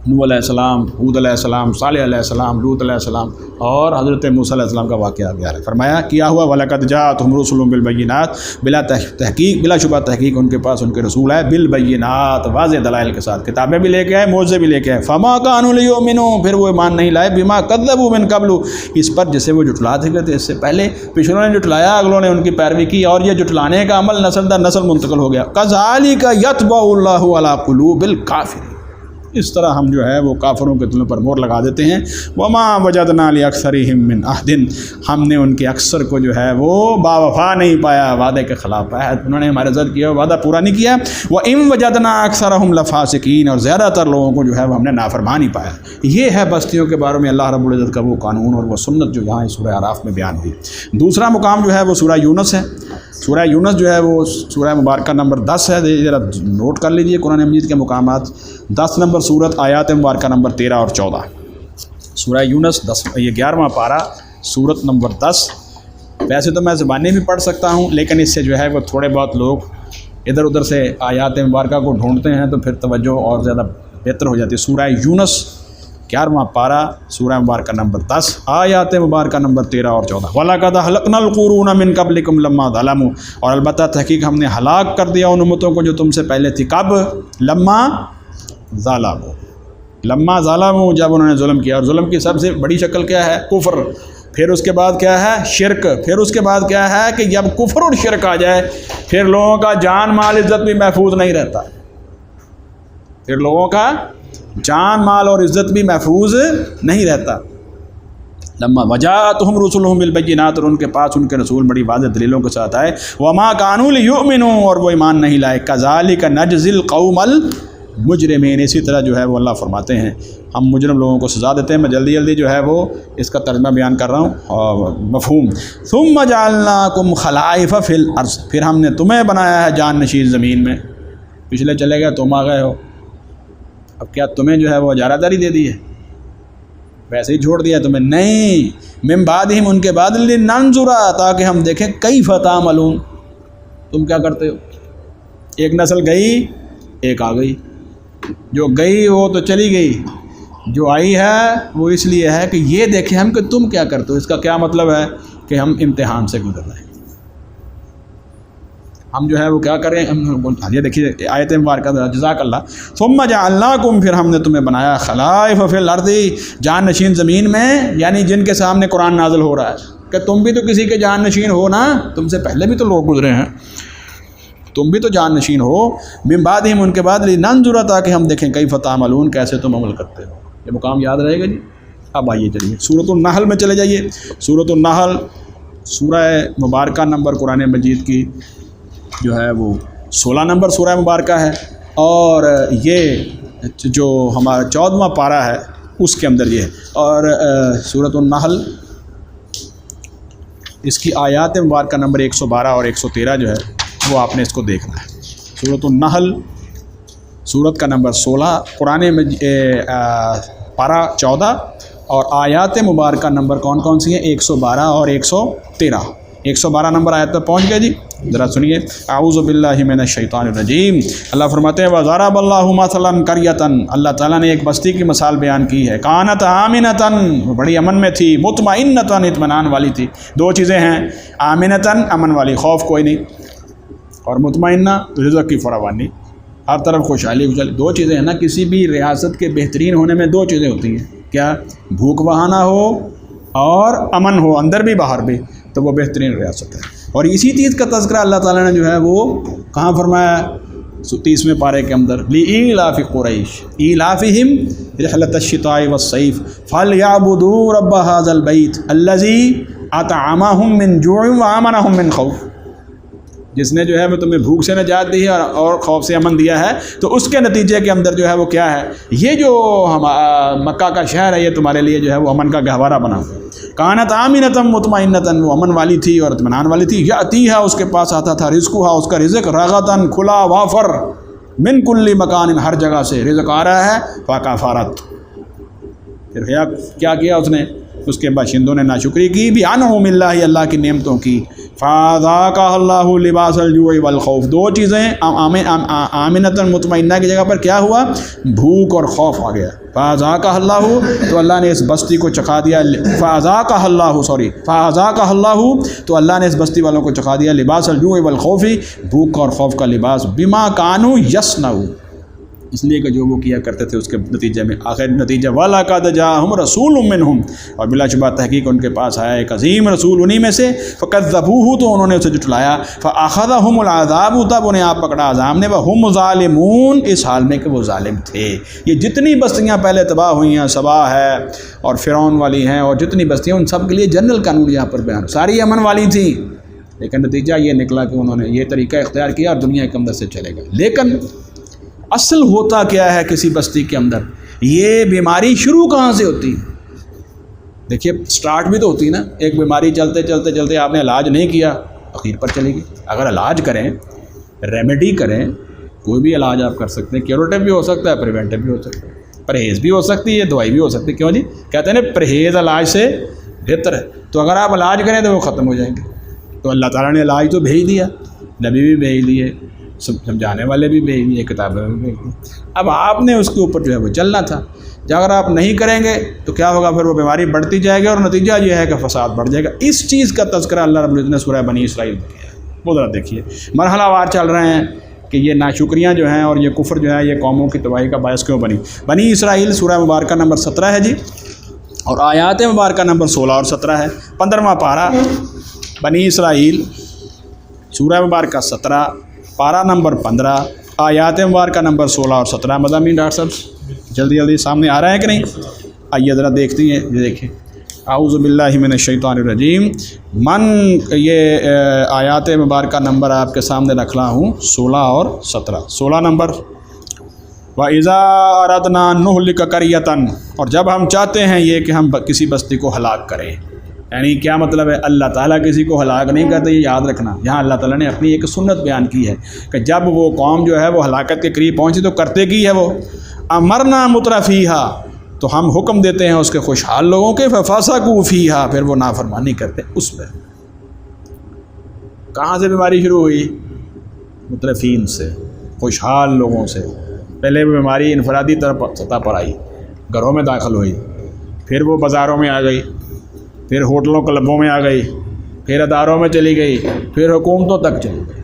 نوح علیہ السلام، ہود علیہ السلام، صالح علیہ السلام، لوط علیہ السلام اور حضرت موسیٰ علیہ السلام کا واقعہ بیان ہے۔ فرمایا کیا ہوا وَلَقَدْ جَاءَتْهُمْ رُسُلٌ بِالْبَيِّنَاتِ، تحقیق بلا شبہ تحقیق ان کے پاس ان کے رسول ہے بالبینات، واضح دلائل کے ساتھ، کتابیں بھی لے کے آئے، معجزے بھی لے کے آئے۔ فَمَا كَانُوا لِيُؤْمِنُوا، پھر وہ ایمان نہیں لائے، بِمَا كَذَّبُوا مِن قَبْلُ، اس پر جسے وہ جھٹلاتے گئے تھے اس سے پہلے، پچھلوں نے جھٹلایا، اگلوں نے ان کی پیروی کی، اور یہ جھٹلانے کا عمل نسل در نسل منتقل ہو گیا۔ كَذَلِكَ يَطْبَعُ اللَّهُ عَلَىٰ قُلُوبِ الْكَافِرِينَ، اس طرح ہم جو ہے وہ کافروں کے دلوں پر مہر لگا دیتے ہیں۔ وما وجدنا لأکثرهم من عہد، ہم نے ان کے اکثر کو جو ہے وہ با وفا نہیں پایا، وعدے کے خلاف پایا، انہوں نے ہمارے ضد کیا، وعدہ پورا نہیں کیا۔ وَإِن وجدنا أَكْثَرَهُمْ لَفَاسِقِينَ، اور زیادہ تر لوگوں کو جو ہے وہ ہم نے نافرمان ہی پایا۔ یہ ہے بستیوں کے بارے میں اللہ رب العزت کا وہ قانون اور وہ سنت جو یہاں سورہ اعراف میں بیان ہوئی۔ دوسرا مقام جو ہے وہ سورہ یونس ہے۔ سورہ یونس جو ہے وہ سورہ مبارکہ نمبر 10 ہے، ذرا نوٹ کر لیجئے قرآن مجید کے مقامات۔ 10 نمبر سورت، آیات مبارکہ نمبر 13 اور 14۔ سورہ یونس 10، یہ 11واں پارہ، سورت نمبر 10۔ ویسے تو میں زبانیں بھی پڑھ سکتا ہوں، لیکن اس سے جو ہے وہ تھوڑے بہت لوگ ادھر ادھر سے آیات مبارکہ کو ڈھونڈتے ہیں تو پھر توجہ اور زیادہ بہتر ہو جاتی ہے۔ سورہ یونس 11واں پارہ، سورہ مبارکہ نمبر 10، آیات مبارکہ نمبر 13 اور 14۔ وَلَقَدْ أَهْلَكْنَا الْقُرُونَ مِن قَبْلِكُمْ لَمَّا ظَلَمُوا، اور البتہ تحقیق ہم نے ہلاک کر دیا ان امتوں کو جو تم سے پہلے تھی۔ کب؟ لما ظلموا، لما ظلموا، جب انہوں نے ظلم کیا۔ اور ظلم کی سب سے بڑی شکل کیا ہے؟ کفر۔ پھر اس کے بعد کیا ہے؟ شرک۔ پھر اس کے بعد کیا ہے کہ جب کفر اور شرک آ جائے پھر لوگوں کا جان مال عزت بھی محفوظ نہیں رہتا، پھر لوگوں کا جان مال اور عزت بھی محفوظ نہیں رہتا۔ لما وجاءتهم رسلهم بالبینات، اور ان کے پاس ان کے رسول بڑی واضح دلیلوں کے ساتھ آئے۔ وما كانوا ليؤمنوا، اور وہ ایمان نہیں لائے۔ كذلك نجزي القوم المجرمين، اسی طرح جو ہے وہ اللہ فرماتے ہیں ہم مجرم لوگوں کو سزا دیتے ہیں۔ میں جلدی جو ہے وہ اس کا ترجمہ بیان کر رہا ہوں اور مفہوم۔ ثم جعلناكم خلائف في الارض، پھر ہم نے تمہیں بنایا ہے جان نشین زمین میں۔ پچھلے چلے گئے، تم آ گئے ہو، اب کیا تمہیں جو ہے وہ اجارہ داری دے دی ہے، ویسے ہی چھوڑ دیا تمہیں؟ نہیں، من بعدہم، ان کے بعد، لننظر، تاکہ ہم دیکھیں کیف تعملون، تم کیا کرتے ہو۔ ایک نسل گئی، ایک آ گئی، جو گئی وہ تو چلی گئی، جو آئی ہے وہ اس لیے ہے کہ یہ دیکھیں ہم کہ تم کیا کرتے ہو۔ اس کا کیا مطلب ہے کہ ہم امتحان سے گزر رہے ہیں، ہم جو ہے وہ کیا کریں۔ یہ دیکھیے آیت مبارکہ، جزاک اللہ۔ ثم جعلناکم، پھر ہم نے تمہیں بنایا خلائف فی الارض، جان نشین زمین میں، یعنی جن کے سامنے قرآن نازل ہو رہا ہے کہ تم بھی تو کسی کے جان نشین ہو نا، تم سے پہلے بھی تو لوگ گزرے ہیں، تم بھی تو جان نشین ہو۔ من بعدہم، ان کے بعد، لننظر، تاکہ ہم دیکھیں کیف تعملون، کیسے تم عمل کرتے ہو۔ یہ مقام یاد رہے گا جی۔ اب آئیے چلیے سورۃ النحل میں چلے جائیے۔ سورۃ النحل سورہ مبارکہ نمبر قرآن مجید کی جو ہے وہ 16 نمبر سورہ مبارکہ ہے، اور یہ جو ہمارا 14واں پارہ ہے اس کے اندر یہ ہے۔ اور سورۃ النحل اس کی آیات مبارکہ نمبر 112 اور 113 جو ہے وہ آپ نے اس کو دیکھنا ہے۔ سورۃ النحل سورت کا نمبر 16، قرآن پارہ 14، اور آیات مبارکہ نمبر کون کون سی ہیں؟ 112 اور 113۔ 112 نمبر آیت پر پہنچ گئے جی، ذرا سنیے۔ اعوذ باللہ من الشیطان الرجیم۔ اللہ فرماتے ہیں وَضَرَبَ اللَّهُ مَثَلًا قَرْيَةً، اللہ تعالیٰ نے ایک بستی کی مثال بیان کی ہے۔ كَانَتْ آمِنَةً، وہ بڑی امن میں تھی، مطمئنةً، اطمینان والی تھی۔ دو چیزیں ہیں، آمنةً امن والی، خوف کوئی نہیں، اور مطمئنہ رزق کی فراوانی، ہر طرف خوشحالی۔ دو چیزیں ہیں نا، کسی بھی ریاست کے بہترین ہونے میں دو چیزیں ہوتی ہیں، کیا؟ بھوک بہانا ہو اور امن ہو، اندر بھی باہر بھی، تو وہ بہترین ریاست ہے۔ اور اسی چیز کا تذکرہ اللہ تعالیٰ نے جو ہے وہ کہاں فرمایا؟ 30ویں پارے کے اندر، لِإِيلَافِ قُرَيْشٍ إِيلَافِهِمْ رِحْلَةَ الشِّتَاءِ وَالصَّيْفِ فَلْيَعْبُدُوا رَبَّ هَذَا الْبَيْتِ الَّذِي أَطْعَمَهُم مِّن جُوعٍ وَآمَنَهُم مِّن خَوْفٍ، جس نے جو ہے وہ تمہیں بھوک سے نجات دی ہے اور خوف سے امن دیا ہے، تو اس کے نتیجے کے اندر جو ہے وہ کیا ہے؟ یہ جو مکہ کا شہر ہے یہ تمہارے لیے جو ہے وہ امن کا گہوارہ بنا ہوا ہے۔ کانت آمنۃ مطمئنۃ، وہ امن والی تھی اور اطمینان والی تھی۔ یاتیھا، اس کے پاس آتا تھا، رزقھا، اس کا رزق، رغداً، کھلا، وافر، من کل مکان، ہر جگہ سے رزق آ رہا ہے۔ فکفرت، پھر کیا کیا اس نے؟ اس کے باشندوں نے ناشکری کی بھی انعم اللہ، اللہ کی نعمتوں کی، فذاقہ اللہ لباس الجوع والخوف، دو چیزیں آمنۃ مطمئنہ کی جگہ پر کیا ہوا؟ بھوک اور خوف آ گیا۔ فذاقہ اللہ، تو اللہ نے اس بستی کو چکھا دیا، فذاقہ اللہ، تو اللہ نے اس بستی والوں کو چکھا دیا لباس الجوع والخوف، بھوک اور خوف کا لباس، بما کانوا یصنعون، اس لیے کہ جو وہ کیا کرتے تھے اس کے نتیجے میں، آخر نتیجہ وَلَقَدْ جَاءَهُمْ رَسُولٌ مِّنْهُمْ، اور بلا شبہ تحقیق ان کے پاس آیا ایک عظیم رسول انہی میں سے، فَكَذَّبُوهُ، تو انہوں نے اسے جھٹلایا، فَأَخَذَهُمُ الْعَذَابُ، تب انہیں آپ پکڑا عذاب نے، وَهُمْ ظَالِمُونَ، اس حال میں کہ وہ ظالم تھے۔ یہ جتنی بستیاں پہلے تباہ ہوئی ہیں، سبا ہے اور فرعون والی ہیں، اور جتنی بستیاں، ان سب کے لیے جنرل قانون یہاں پر بیان، ساری امن والی تھیں، لیکن نتیجہ یہ نکلا کہ انہوں نے یہ طریقہ اختیار کیا اور دنیا کے اندر سے چلے گئے۔ لیکن اصل ہوتا کیا ہے کسی بستی کے اندر؟ یہ بیماری شروع کہاں سے ہوتی ہے؟ دیکھیے سٹارٹ بھی تو ہوتی ہے نا، ایک بیماری چلتے چلتے چلتے آپ نے علاج نہیں کیا، اخیر پر چلے گی۔ اگر علاج کریں، ریمیڈی کریں، کوئی بھی علاج آپ کر سکتے ہیں، کیوریٹو بھی ہو سکتا ہے، پریونٹو بھی ہو سکتا ہے، پرہیز بھی ہو سکتی ہے، دوائی بھی ہو سکتی ہے۔ کیوں جی؟ کہتے ہیں نا پرہیز علاج سے بہتر ہے، تو اگر آپ علاج کریں تو وہ ختم ہو جائیں گے۔ تو اللہ تعالیٰ نے علاج تو بھیج دیا، نبی بھی بھیج دیے، سمجھانے والے بھی بھیج دیے، کتابیں بھی بھیج دی، اب آپ نے اس کے اوپر جو ہے وہ چلنا تھا۔ جب اگر آپ نہیں کریں گے تو کیا ہوگا؟ پھر وہ بیماری بڑھتی جائے گی اور نتیجہ یہ ہے کہ فساد بڑھ جائے گا۔ اس چیز کا تذکرہ اللہ رب العزت نے سورہ بنی اسرائیل میں کیا ہے، وہ ذرا دیکھیے۔ مرحلہ وار چل رہے ہیں کہ یہ ناشکریاں جو ہیں اور یہ کفر جو ہے یہ قوموں کی تباہی کا باعث کیوں بنی۔ بنی اسرائیل سورہ مبارکہ نمبر 17 ہے جی، اور آیات مبارکہ نمبر 16 اور 17 ہے، 15واں پارہ بنی اسرائیل سورہ مبارکہ 17، پارہ نمبر 15، آیات مبارکہ نمبر 16 اور 17۔ مضامین ڈاکٹر صاحب جلدی جلدی سامنے آ رہے ہیں کہ نہیں؟ آئیے ذرا دیکھتے ہیں، یہ دیکھیں۔ اعوذ باللہ من الشیطان الرجیم، یہ آیات مبارکہ نمبر آپ کے سامنے رکھ رہا ہوں 16 اور 17۔ 16 نمبر، وَإِذَا أَرَدْنَا أَن نُهْلِكَ قَرْيَةً، اور جب ہم چاہتے ہیں یہ کہ ہم کسی بستی کو ہلاک کریں، یعنی کیا مطلب ہے؟ اللہ تعالیٰ کسی کو ہلاک نہیں کرتے، یہ یاد رکھنا۔ یہاں اللہ تعالیٰ نے اپنی ایک سنت بیان کی ہے کہ جب وہ قوم جو ہے وہ ہلاکت کے قریب پہنچی تو کرتے کی ہے وہ؟ امرنا مترفیہا، تو ہم حکم دیتے ہیں اس کے خوشحال لوگوں کے، ففسقوا فیہا، پھر وہ نافرمانی کرتے اس پہ۔ کہاں سے بیماری شروع ہوئی؟ مترفین سے، خوشحال لوگوں سے۔ پہلے وہ بیماری انفرادی سطح پر آئی، گھروں میں داخل ہوئی، پھر وہ بازاروں میں آ گئی، پھر ہوٹلوں کلبوں میں آ گئی، پھر اداروں میں چلی گئی، پھر حکومتوں تک چلی گئی۔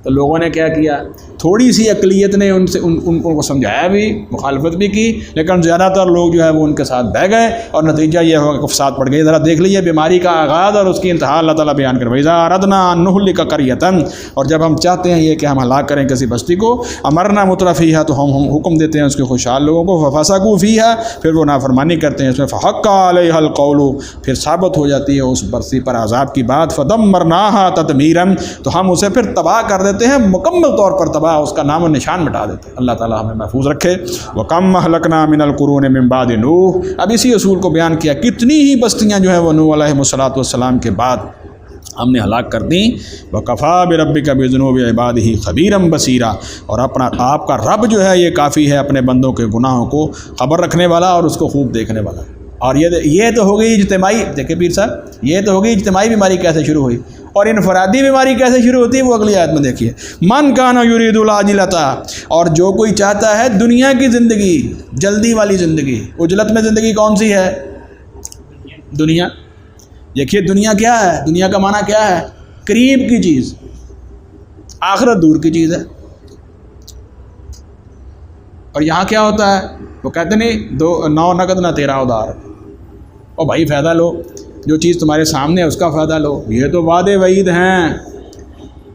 تو لوگوں نے کیا کیا؟ تھوڑی سی اقلیت نے ان کو سمجھایا بھی، مخالفت بھی کی، لیکن زیادہ تر لوگ جو ہے وہ ان کے ساتھ بہ گئے، اور نتیجہ یہ ہوا کہ فساد پڑ گئی۔ ذرا دیکھ لیجیے بیماری کا آغاز اور اس کی انتہا اللہ تعالیٰ بیان کر، وَإِذَا أَرَدْنَا أَن نُهْلِكَ قَرْيَةً، اور جب ہم چاہتے ہیں یہ کہ ہم ہلاک کریں کسی بستی کو، امرنا مترفیہا، تو ہم حکم دیتے ہیں اس کے خوشحال لوگوں کو، ففسقوا فیہا، پھر وہ نافرمانی کرتے ہیں اس میں، فحق علیہا القول، پھر ثابت ہو جاتی ہے اس بستی پر عذاب کی بات، فدمرناہا تدمیرا، تو ہم اسے پھر تباہ کر دیتے ہیں، مکمل طور پر تباہ، اس کا نام و نشان مٹا دیتے ہیں۔ اللہ تعالیٰ ہمیں محفوظ رکھے۔ وَكَمْ أَهْلَكْنَا مِنَ الْقُرُونِ مِن بَعْدِ نُوح، اب اسی اصول کو بیان کیا، کتنی ہی بستیاں جو ہیں وہ نوح علیہ السلام کے بعد ہم نے ہلاک کر دیں۔ وَكَفَىٰ بِرَبِّكَ بِذُنُوبِ عِبَادِهِ خَبِيرًا بَصِيرًا، اور آپ کا رب جو ہے یہ کافی ہے اپنے بندوں کے گناہوں کو خبر رکھنے والا اور اس کو خوب دیکھنے والا۔ اور یہ تو ہو گئی اجتماعی، دیکھیں پیر صاحب، یہ تو ہو گئی اجتماعی بیماری کیسے شروع ہوئی، اور انفرادی بیماری کیسے شروع ہوتی ہے وہ اگلی آیت میں دیکھیے۔ من کان یرید العاجلۃ، اور جو کوئی چاہتا ہے دنیا کی زندگی، جلدی والی زندگی۔ عجلت میں زندگی کون سی ہے؟ دنیا۔ دیکھیے دنیا کیا ہے؟ دنیا کا معنی کیا ہے؟ قریب کی چیز، آخرت دور کی چیز ہے۔ اور یہاں کیا ہوتا ہے؟ وہ کہتے نہیں 9 نقد نہ 13 ادھار، او بھائی فائدہ لو، جو چیز تمہارے سامنے ہے اس کا فائدہ لو، یہ تو وعدے وعید ہیں،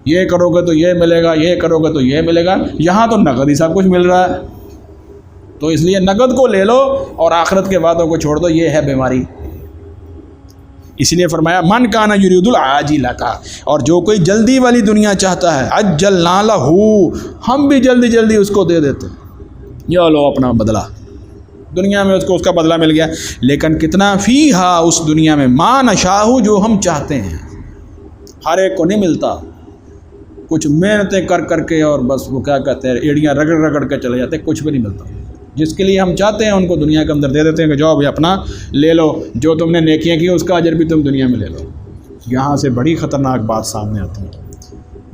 یہ کرو گے تو یہ ملے گا، یہ کرو گے تو یہ ملے گا۔ یہاں تو نقد ہی سب کچھ مل رہا ہے، تو اس لیے نقد کو لے لو اور آخرت کے وعدوں کو چھوڑ دو، یہ ہے بیماری۔ اس لیے فرمایا من کان یرید العاجلۃ، اور جو کوئی جلدی والی دنیا چاہتا ہے، عجلنا لہ، ہم بھی جلدی جلدی اس کو دے دیتے، یہ لو اپنا بدلہ، دنیا میں اس کو اس کا بدلہ مل گیا۔ لیکن کتنا فیہا، اس دنیا میں، ما نشاء، جو ہم چاہتے ہیں، ہر ایک کو نہیں ملتا، کچھ محنتیں کر کر کے اور بس وہ کیا کہتے ہیں ایڑیاں رگڑ رگڑ کے چلے جاتے، کچھ بھی نہیں ملتا۔ جس کے لیے ہم چاہتے ہیں ان کو دنیا کے اندر دے دیتے ہیں کہ جاؤ بھائی اپنا لے لو، جو تم نے نیکیاں کی اس کا اجر بھی تم دنیا میں لے لو۔ یہاں سے بڑی خطرناک بات سامنے آتی ہے،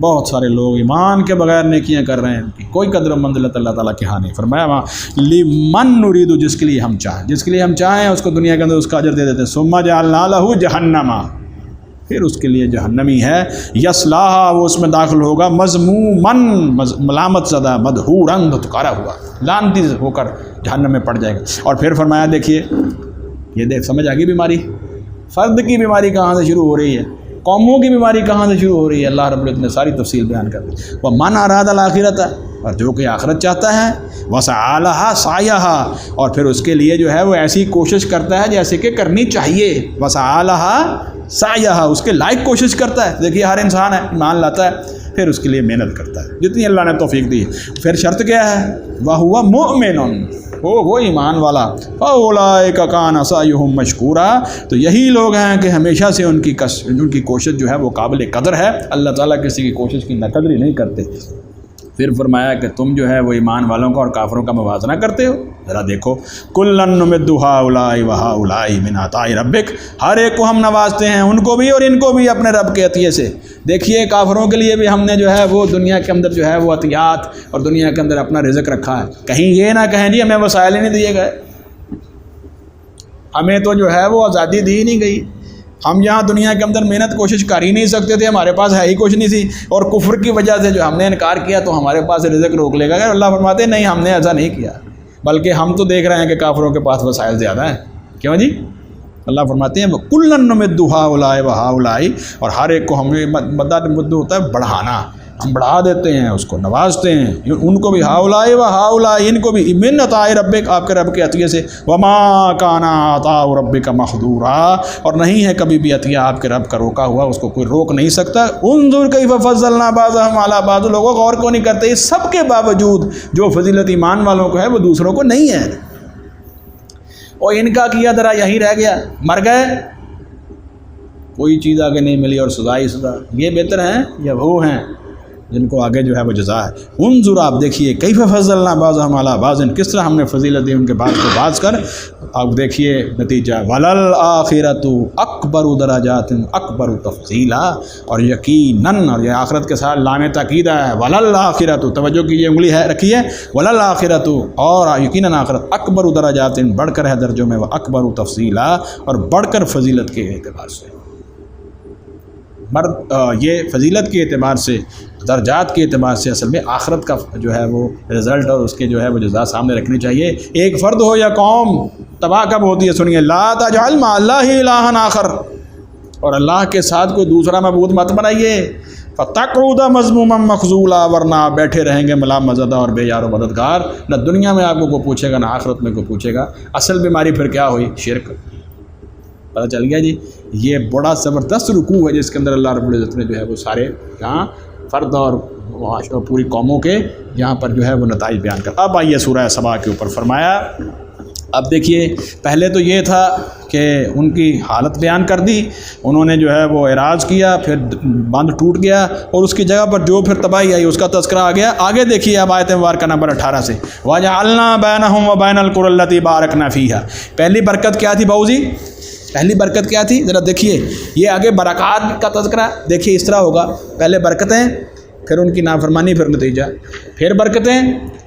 بہت سارے لوگ ایمان کے بغیر نیکیاں کر رہے ہیں، ان کی کوئی قدر و منزلت اللہ تعالیٰ کے ہاں نہیں۔ فرمایا وہاں لمن نرید، جس کے لیے ہم چاہیں، جس کے لیے ہم چاہیں اس کو دنیا کے اندر اس کا اجر دے دیتے ہیں۔ ثم جعلنا لہ جہنم، پھر اس کے لیے جہنمی ہے، یصلاھا، وہ اس میں داخل ہوگا، مذموماً، ملامت زدہ، مدحورا، دھتکارا ہوا، لعنتی ہو کر جہنم میں پڑ جائے گا۔ اور پھر فرمایا دیکھیے، یہ دیکھ سمجھ آ گئی بیماری، فرد کی بیماری کہاں سے شروع ہو رہی ہے، قوموں کی بیماری کہاں سے شروع ہو رہی ہے، اللہ رب العزت نے ساری تفصیل بیان کر دی۔ وَمَنْ أَرَادَ الْآخِرَةَ، اور جو کہ آخرت چاہتا ہے، وَسَعَىٰ لَهَا سَعْيَهَا، اور پھر اس کے لیے جو ہے وہ ایسی کوشش کرتا ہے جیسے کہ کرنی چاہیے، وَسَعَىٰ لَهَا سَعْيَهَا، اس کے لائق کوشش کرتا ہے۔ دیکھیے ہر انسان ہے، ایمان لاتا ہے، پھر اس کے لیے محنت کرتا ہے جتنی اللہ نے توفیق دی ہے۔ پھر شرط کیا ہے، وَهُوَ مُؤْمِنٌ، وہ ایمان والا، فَأُولَٰئِكَ كَانَ سَعْيُهُمْ مَشْكُورًا، تو یہی لوگ ہیں کہ ہمیشہ سے ان کی کوشش جو ہے وہ قابل قدر ہے، اللہ تعالیٰ کسی کی کوشش کی نقدری نہیں کرتے۔ پھر فرمایا کہ تم جو ہے وہ ایمان والوں کا اور کافروں کا موازنہ کرتے ہو، ذرا دیکھو، کُلًّا نُمِدُّ هَٰؤُلَاءِ وَهَٰؤُلَاءِ مِنْ عَطَاءِ رَبِّكَ، ہر ایک کو ہم نوازتے ہیں، ان کو بھی اور ان کو بھی اپنے رب کے عطیے سے۔ دیکھیے کافروں کے لیے بھی ہم نے جو ہے وہ دنیا کے اندر جو ہے وہ عطیات اور دنیا کے اندر اپنا رزق رکھا ہے، کہیں یہ نہ کہیں جی ہمیں وسائل ہی نہیں دیے گئے، ہمیں تو جو ہے وہ آزادی دی ہی نہیں گئی، ہم یہاں دنیا کے اندر محنت کوشش کر ہی نہیں سکتے تھے، ہمارے پاس ہے ہی کچھ نہیں تھی، اور کفر کی وجہ سے جو ہم نے انکار کیا تو ہمارے پاس رزق روک لے گا۔ اللہ فرماتے ہیں نہیں، ہم نے ایسا نہیں کیا، بلکہ ہم تو دیکھ رہے ہیں کہ کافروں کے پاس وسائل زیادہ ہیں۔ کیوں جی؟ اللہ فرماتے ہیں کُلًّا نُمِدُّ هَٰؤُلَاءِ وَهَٰؤُلَاءِ، اور ہر ایک کو ہم مدد ہوتا ہے بڑھانا، ہم بڑھا دیتے ہیں، اس کو نوازتے ہیں، ان کو بھی ہاؤلائے و ہاؤلائے، ان کو بھی من عطاء ربک، آپ کے رب کے عطیے سے، وما کان عطاء ربک محظورا، اور نہیں ہے کبھی بھی عطیہ آپ کے رب کا روکا ہوا، اس کو کوئی روک نہیں سکتا۔ انظر کیف فضلنا بعضهم علی بعض، لوگوں غور کو نہیں کرتے، اس سب کے باوجود جو فضیلت ایمان والوں کو ہے وہ دوسروں کو نہیں ہے، اور ان کا کیا ذرا یہی رہ گیا، مر گئے، کوئی چیز آگے نہیں ملی اور سزا ہی سزا۔ یہ بہتر ہیں یا وہ ہیں جن کو آگے جو ہے وہ جزا ہے؟ انظر، آپ دیکھیے، کیف فضلنا بعضهم علی بعض، کس طرح ہم نے فضیلت دی ان کے بعض کو بعض کر۔ اب دیکھیے نتیجہ، وللآخرۃ اکبر درجات اکبر تفضیلا، اور یقیناً، اور یہ آخرت کے ساتھ لام تاکید ہے، وللآخرۃ، توجہ کیجیے، انگلی ہے رکھیے، وللآخرۃ، اور یقیناً آخرت، اکبر درجات، بڑھ کر ہے درجوں میں، وہ اکبر تفصیلا، اور بڑھ کر فضیلت کے اعتبار سے، یہ فضیلت کے اعتبار سے، درجات کے اعتبار سے اصل میں آخرت کا جو ہے وہ رزلٹ اور اس کے جو ہے وہ جزا سامنے رکھنی چاہیے۔ ایک فرد ہو یا قوم تباہ کب ہوتی ہے؟ سنیے، لا تجعل مع اللہ الہا آخر، اور اللہ کے ساتھ کوئی دوسرا معبود مت بنائیے، فتقعد مذموما مخذولا، ورنہ بیٹھے رہیں گے ملام زدہ اور بے یار و مددگار، نہ دنیا میں آپ کو کوئی پوچھے گا نہ آخرت میں کوئی پوچھے گا۔ اصل بیماری پھر کیا ہوئی؟ شرک۔ پتہ چل گیا جی، یہ بڑا زبردست رکوع ہے جس کے اندر اللہ رب العزت نے جو ہے وہ سارے یہاں فرد اور پوری قوموں کے یہاں پر جو ہے وہ نتائج بیان کر۔ اب آئیے سورہ سبا کے اوپر فرمایا، اب دیکھیے پہلے تو یہ تھا کہ ان کی حالت بیان کر دی، انہوں نے جو ہے وہ اعراض کیا، پھر بند ٹوٹ گیا، اور اس کی جگہ پر جو پھر تباہی آئی اس کا تذکرہ آ گیا۔ آگے دیکھیے اب آیت مبارکہ نمبر 18 سے، وَجَعَلْنَا بَيْنَهُمْ وَبَيْنَ الْقُرَى الَّتِي بَارَكْنَا فِيهَا، پہلی برکت کیا تھی باؤ جی؟ پہلی برکت کیا تھی؟ ذرا دیکھیے، یہ آگے برکات کا تذکرہ، دیکھیے اس طرح ہوگا، پہلے برکتیں، پھر ان کی نافرمانی، پھر نتیجہ، پھر برکتیں،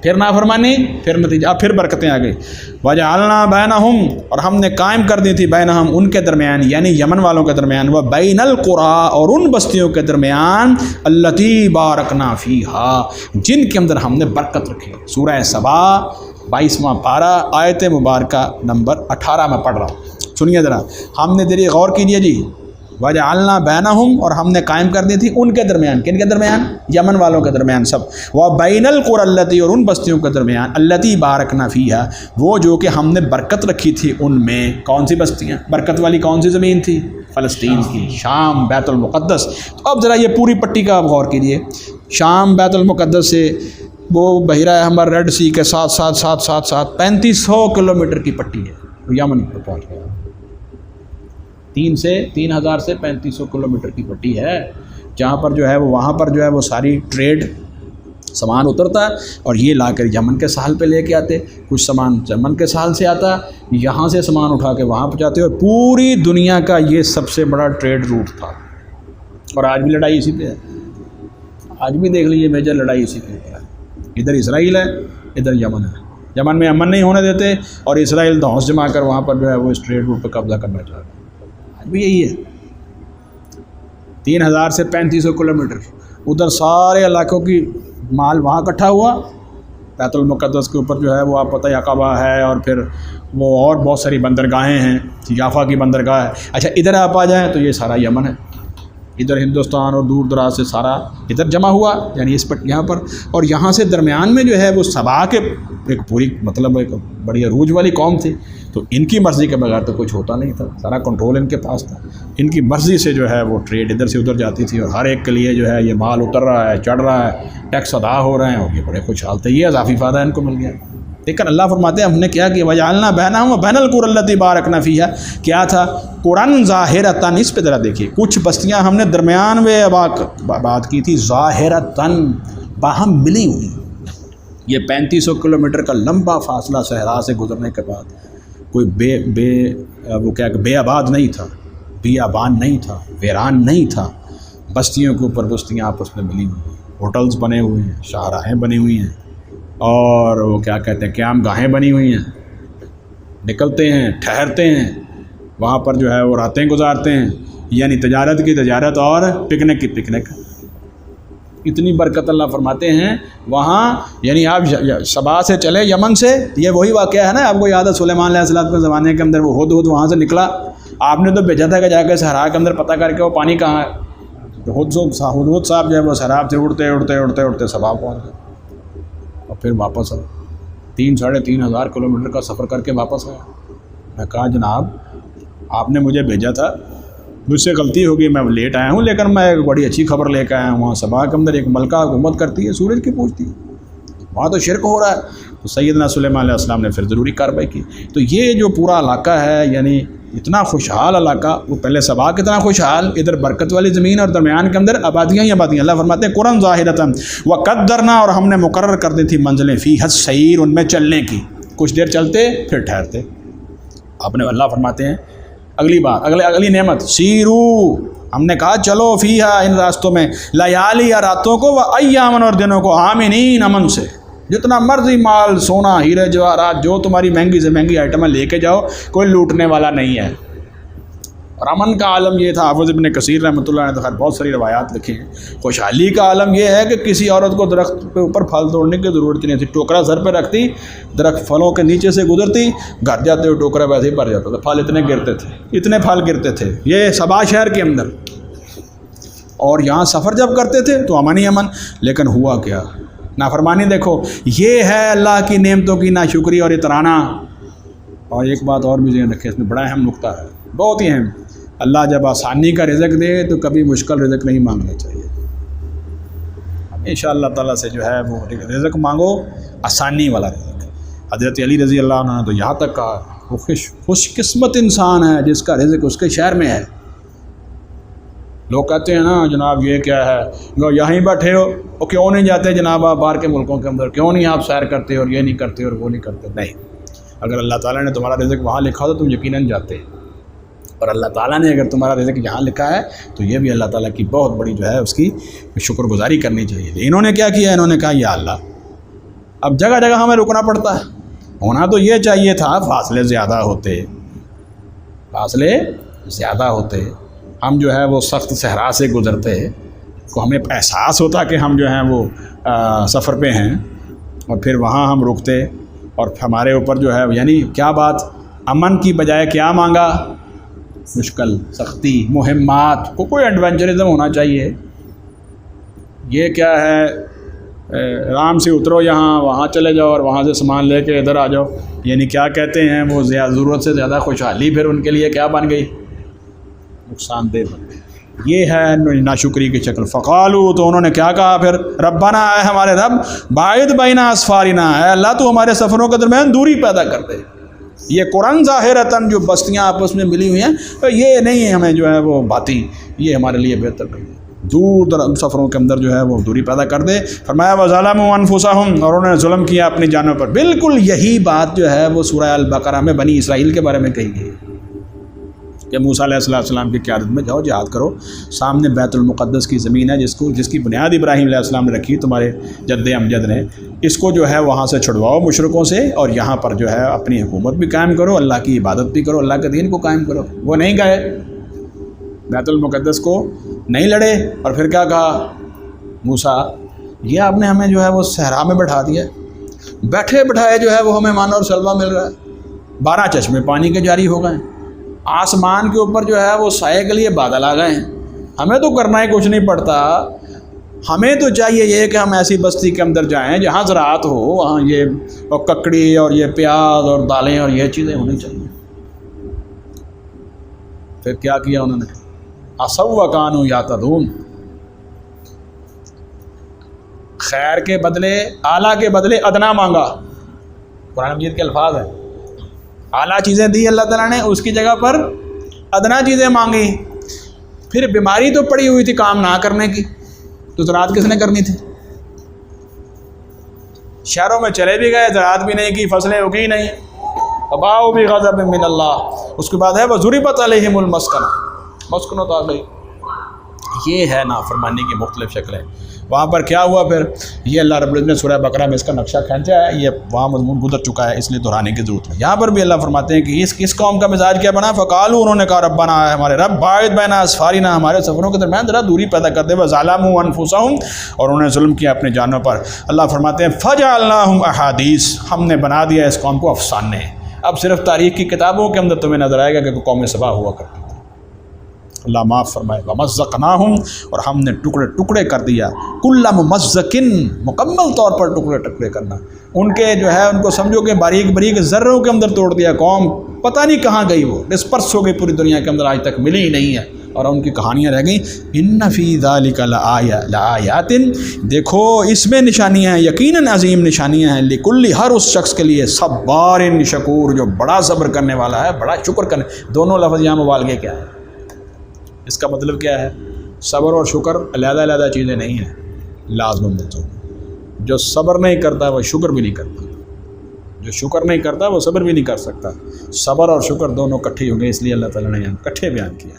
پھر نافرمانی، پھر نتیجہ، اب پھر برکتیں آ گئی۔ وَجَعَلْنَا بَيْنَهُمْ، اور ہم نے قائم کر دی تھی، بینہم، ان کے درمیان، یعنی یمن والوں کے درمیان، وَبَيْنَ الْقُرَىٰ، اور ان بستیوں کے درمیان، الَّتِي بَارَكْنَا فِيهَا، جن کے اندر ہم نے برکت رکھی۔ سورہ سبا 22واں پارہ، آیت مبارکہ نمبر 18 میں پڑھ رہا ہوں، سنیے ذرا، ہم نے ذریعے غور کیجیے جی، وَجَعَلْنَا بَيْنَهُمْ، اور ہم نے قائم کر دی تھی ان کے درمیان، کن کے درمیان؟ یمن والوں کے درمیان سب، وَبَيْنَ الْقُرَى الَّتِي، اور ان بستیوں کے درمیان، الَّتِي بَارَكْنَا فِيهَا، وہ جو کہ ہم نے برکت رکھی تھی ان میں۔ کون سی بستیاں؟ برکت والی کون سی زمین تھی؟ فلسطین کی، شام، بیت المقدس۔ تو اب ذرا یہ پوری پٹی کا آپ غور کیجیے، شام، بیت المقدس سے وہ بحیرہ احمر، ریڈ سی کے ساتھ 3500 کلومیٹر کی پٹی ہے، یمن پر پہنچ گیا، 3000 سے 3500 کلومیٹر کی پٹی ہے، جہاں پر جو ہے وہ، وہاں پر جو ہے وہ ساری ٹریڈ، سامان اترتا ہے اور یہ لا کر یمن کے ساحل پہ لے کے آتے، کچھ سامان یمن کے ساحل سے آتا، یہاں سے سامان اٹھا کے وہاں پہنچاتے، اور پوری دنیا کا یہ سب سے بڑا ٹریڈ روٹ تھا۔ اور آج بھی لڑائی اسی پہ ہے، آج بھی دیکھ لیجیے میجر لڑائی اسی پہ ہے۔ ادھر اسرائیل ہے، ادھر یمن ہے، یمن میں امن نہیں ہونے دیتے، اور اسرائیل دھوس جما کر وہاں پر جو ہے وہ اس ٹریڈ روٹ پہ قبضہ کرنا چاہ رہے ہیں۔ آج بھی یہی ہے، 3000 سے 3500 کلومیٹر ادھر سارے علاقوں کی مال وہاں اکٹھا ہوا، بیت المقدس کے اوپر جو ہے وہ آپ پتہ عقبہ ہے، اور پھر وہ اور بہت ساری بندرگاہیں ہیں، یافا کی بندرگاہ ہے۔ اچھا ادھر آپ آ جائیں تو یہ سارا یمن ہے، ادھر ہندوستان اور دور دراز سے سارا ادھر جمع ہوا، یعنی اس پر یہاں پر، اور یہاں سے درمیان میں جو ہے وہ سبا کے ایک پوری مطلب ایک بڑی عروج والی قوم تھی، تو ان کی مرضی کے بغیر تو کچھ ہوتا نہیں تھا، سارا کنٹرول ان کے پاس تھا، ان کی مرضی سے جو ہے وہ ٹریڈ ادھر سے ادھر جاتی تھی، اور ہر ایک کے لیے جو ہے یہ مال اتر رہا ہے، چڑھ رہا ہے، ٹیکس ادا ہو رہے ہیں، اور یہ بڑے خوشحال تھے، یہ اضافی فائدہ ان کو مل گیا۔ لیکن اللہ فرماتے ہیں ہم نے کیا کہ وجعلنا بینہم وبین القری التی بارکنا فیہا، کیا تھا قرآن ظاہرتاً، اس پہ ذرا دیکھیے، کچھ بستیاں ہم نے درمیان میں آباد کی تھی، ظاہرتاً باہم ملی ہوئی۔ یہ 3500 کلومیٹر کا لمبا فاصلہ صحرا سے گزرنے کے بعد کوئی بے آباد نہیں تھا، بیابان نہیں تھا، ویران نہیں تھا، بستیوں کے اوپر بستیاں آپس میں ملی ہوئی ہیں، ہوٹلز بنے ہوئے ہیں، شاہراہیں بنی ہوئی ہیں، اور وہ کیا کہتے ہیں قیام گاہیں بنی ہوئی ہیں، نکلتے ہیں، ٹھہرتے ہیں وہاں پر جو ہے وہ راتیں گزارتے ہیں، یعنی تجارت کی تجارت اور پکنک کی پکنک۔ اتنی برکت اللہ فرماتے ہیں وہاں، یعنی آپ سبا سے چلے یمن سے، یہ وہی واقعہ ہے نا، آپ کو یاد ہے سلیمان علیہ السلام کے زمانے کے اندر وہ ہدہد وہاں سے نکلا، آپ نے تو بھیجا تھا کہ جا کے صحرا کے اندر پتہ کر کے وہ پانی کہاں ہے، ہدہد صاحب جو ہے وہ صحرا سے اڑتے اڑتے اڑتے اڑتے سبا پہنچ گئے، اور پھر واپس آئے، 3,500 کلومیٹر کا سفر کر کے واپس آیا۔ میں کہا جناب آپ نے مجھے بھیجا تھا، مجھ سے غلطی ہوگی، میں لیٹ آیا ہوں، لیکن میں ایک بڑی اچھی خبر لے کے آیا ہوں، وہاں سبا کے اندر ایک ملکہ حکومت کرتی ہے، سورج کی پوجتی ہے، وہاں تو شرک ہو رہا ہے۔ تو سیدنا سلیمان علیہ السلام نے پھر ضروری کارروائی کی۔ تو یہ جو پورا علاقہ ہے، یعنی اتنا خوشحال علاقہ، وہ پہلے سبا کتنا خوشحال، ادھر برکت والی زمین، اور درمیان کے اندر آبادیاں ہی آبادیاں۔ اللہ فرماتے ہیں قرآن ظاہرتاً وقدرنا، اور ہم نے مقرر کر دی تھی منزلیں، فیہا السیر، ان میں چلنے کی، کچھ دیر چلتے پھر ٹھہرتے۔ آپ نے اللہ فرماتے ہیں اگلی بار اگلی نعمت، سیرو، ہم نے کہا چلو فیہا، ان راستوں میں، لیالی، یا راتوں کو، و ایامن، اور دنوں کو، آمنین، امن سے، جتنا مرضی مال سونا ہیرے جواہرات جو تمہاری مہنگی سے مہنگی آئٹمیں لے کے جاؤ، کوئی لوٹنے والا نہیں ہے۔ اور امن کا عالم یہ تھا، حافظ ابن کثیر رحمۃ اللہ نے تو خیر بہت ساری روایات لکھی ہیں، خوشحالی کا عالم یہ ہے کہ کسی عورت کو درخت کے اوپر پھل توڑنے کی ضرورت نہیں تھی، ٹوکرا سر پہ رکھتی، درخت پھلوں کے نیچے سے گزرتی، گھر جاتے ہوئے ٹوکرا ویسے ہی بھر جاتا تھا، پھل اتنے گرتے تھے، اتنے پھل گرتے تھے، یہ سبا شہر کے اندر۔ اور یہاں سفر جب کرتے تھے تو امن ہی امن، لیکن ہوا کیا، نافرمانی دیکھو، یہ ہے اللہ کی نعمتوں کی ناشکری اور اطرانہ۔ اور ایک بات اور بھی ذہن رکھیں، اس میں بڑا اہم نقطہ ہے، بہت ہی اہم، اللہ جب آسانی کا رزق دے تو کبھی مشکل رزق نہیں مانگنا چاہیے، ہمیشہ اللہ تعالیٰ سے جو ہے وہ رزق مانگو آسانی والا رزق۔ حضرت علی رضی اللہ عنہ نے تو یہاں تک کہا وہ خوش قسمت انسان ہے جس کا رزق اس کے شہر میں ہے۔ لوگ کہتے ہیں نا جناب یہ کیا ہے، یہیں بیٹھے ہو، وہ کیوں نہیں جاتے جناب آپ باہر کے ملکوں کے اندر، کیوں نہیں آپ سیر کرتے اور یہ نہیں کرتے اور وہ نہیں کرتے؟ نہیں، اگر اللہ تعالیٰ نے تمہارا رزق وہاں لکھا تو تم یقیناً جاتے، اور اللہ تعالیٰ نے اگر تمہارا رزق یہاں لکھا ہے تو یہ بھی اللہ تعالیٰ کی بہت بڑی جو ہے اس کی شکر گزاری کرنی چاہیے۔ انہوں نے کیا کیا، انہوں نے کہا یا اللہ، اب جگہ جگہ ہمیں رکنا پڑتا ہے، ہونا تو یہ چاہیے تھا فاصلے زیادہ ہوتے، ہم جو ہے وہ سخت صحرا سے گزرتے تو ہمیں احساس ہوتا کہ ہم جو ہیں وہ سفر پہ ہیں، اور پھر وہاں ہم رکتے، اور ہمارے اوپر جو ہے یعنی کیا بات، امن کی بجائے کیا مانگا، مشکل، سختی، مہمات کو، کوئی ایڈونچرزم ہونا چاہیے۔ یہ کیا ہے، آرام سے اترو یہاں، وہاں چلے جاؤ اور وہاں سے سامان لے کے ادھر آ جاؤ، یعنی کیا کہتے ہیں وہ ضرورت سے زیادہ خوشحالی پھر ان کے لیے کیا بن گئی، نقصان دہ بن گئی۔ یہ ہے ناشکری کی شکل۔ فقالو، تو انہوں نے کیا کہا پھر، ربنا، اے ہمارے رب، باعد بین اسفارنا، اے اللہ تو ہمارے سفروں کے درمیان دوری پیدا کر دے۔ یہ قرآن ظاہرتاً جو بستیاں آپس میں ملی ہوئی ہیں، یہ نہیں ہمیں جو ہے وہ باتی، یہ ہمارے لیے بہتر نہیں ہے۔ دور دراز سفروں کے اندر جو ہے وہ دوری پیدا کر دے۔ فرمایا وَظَلَمُوا أَنفُسَهُمْ، اور انہوں نے ظلم کیا اپنی جانوں پر۔ بالکل یہی بات جو ہے وہ سورہ البقرہ میں بنی اسرائیل کے بارے میں کہی گئی کہ موسیٰ علیہ السلام کی قیادت میں جاؤ جہاد کرو، سامنے بیت المقدس کی زمین ہے جس کی بنیاد ابراہیم علیہ السلام نے رکھی تمہارے جد امجد نے، اس کو جو ہے وہاں سے چھڑواؤ مشرکوں سے، اور یہاں پر جو ہے اپنی حکومت بھی قائم کرو، اللہ کی عبادت بھی کرو، اللہ کے دین کو قائم کرو۔ وہ نہیں گئے بیت المقدس کو، نہیں لڑے، اور پھر کیا کہا موسیٰ، یہ آپ نے ہمیں جو ہے وہ صحرا میں بٹھا دیا، بیٹھے بٹھائے جو ہے وہ ہمیں مان اور سلوہ مل رہا ہے، 12 چشمے پانی کے جاری ہو گئے، آسمان کے اوپر جو ہے وہ سائے کے لیے بادل آ گئے ہیں، ہمیں تو کرنا ہی کچھ نہیں پڑتا، ہمیں تو چاہیے یہ کہ ہم ایسی بستی کے اندر جائیں جہاں زراعت ہو، وہاں یہ اور ککڑی اور یہ پیاز اور دالیں اور یہ چیزیں ہونی چاہیے۔ پھر کیا کیا انہوں نے؟ عَصَوْا وَكَانُوا يَعْتَدُونَ، خیر کے بدلے، اعلیٰ کے بدلے ادنا مانگا، قرآن مجید کے الفاظ ہیں، اعلیٰ چیزیں دی اللہ تعالیٰ نے، اس کی جگہ پر ادنا چیزیں مانگی۔ پھر بیماری تو پڑی ہوئی تھی کام نہ کرنے کی، تو زراعت کس نے کرنی تھی؟ شہروں میں چلے بھی گئے، زراعت بھی نہیں کی، فصلیں اگی نہیں، فَبَاءُوا بِغَضَبٍ مِّنَ اللَّهِ، اس کے بعد ہے وَضُرِبَتْ عَلَيْهِمُ الْمَسْكَنَةُ، مسکنت آ گئی۔ یہ ہے نافرمانی کی مختلف شکلیں۔ وہاں پر کیا ہوا پھر؟ یہ اللہ رب العزت نے سورہ بقرہ میں اس کا نقشہ کھینچا ہے، یہ وہاں مضمون گزر چکا ہے، اس لیے دہرانے کی ضرورت ہے۔ یہاں پر بھی اللہ فرماتے ہیں کہ اس قوم کا مزاج کیا بنا؟ فقالوا، انہوں نے کہا ربنا، ہمارے رب، باعد بین اسفارنا، ہمارے سفروں کے درمیان ذرا دوری پیدا کر دے، وظلموا انفسہم، اور انہوں نے ظلم کیا اپنی جانوں پر۔ اللہ فرماتے ہیں فجعلناہم احادیث، ہم نے بنا دیا اس قوم کو افسانے۔ اب صرف تاریخ کی کتابوں کے اندر تمہیں نظر آئے گا کہ قوم سبا ہوا کرتی تھی۔ اللہ معاف فرمائے، وَمَزَّقْنَاهُمْ، اور ہم نے ٹکڑے ٹکڑے کر دیا، کُلَّ مُمَزَّقٍ، مکمل طور پر ٹکڑے ٹکڑے کرنا، ان کے جو ہے ان کو سمجھو کہ باریک باریک ذروں کے اندر توڑ دیا، قوم پتہ نہیں کہاں گئی، وہ ڈسپرس ہو گئی پوری دنیا کے اندر، آج تک ملی ہی نہیں ہے، اور ان کی کہانیاں رہ گئیں۔ اِنَّ فِي ذَلِكَ لَآيَاتٍ، دیکھو اس میں نشانیاں ہیں، یقیناً عظیم نشانیاں ہیں، لِكُلِّ، ہر اس شخص کے لیے، صبار شکور، جو بڑا صبر کرنے والا ہے، بڑا شکر کرنے، دونوں لفظ یہاں مبالغے کیا ہے؟ اس کا مطلب کیا ہے؟ صبر اور شکر علیحدہ علیحدہ چیزیں نہیں ہیں، لازم ملزوم۔ جو صبر نہیں کرتا وہ شکر بھی نہیں کرتا، جو شکر نہیں کرتا وہ صبر بھی نہیں کر سکتا۔ صبر اور شکر دونوں کٹھی ہو گئے، اس لیے اللہ تعالیٰ نے یہاں کٹھے بیان کیا۔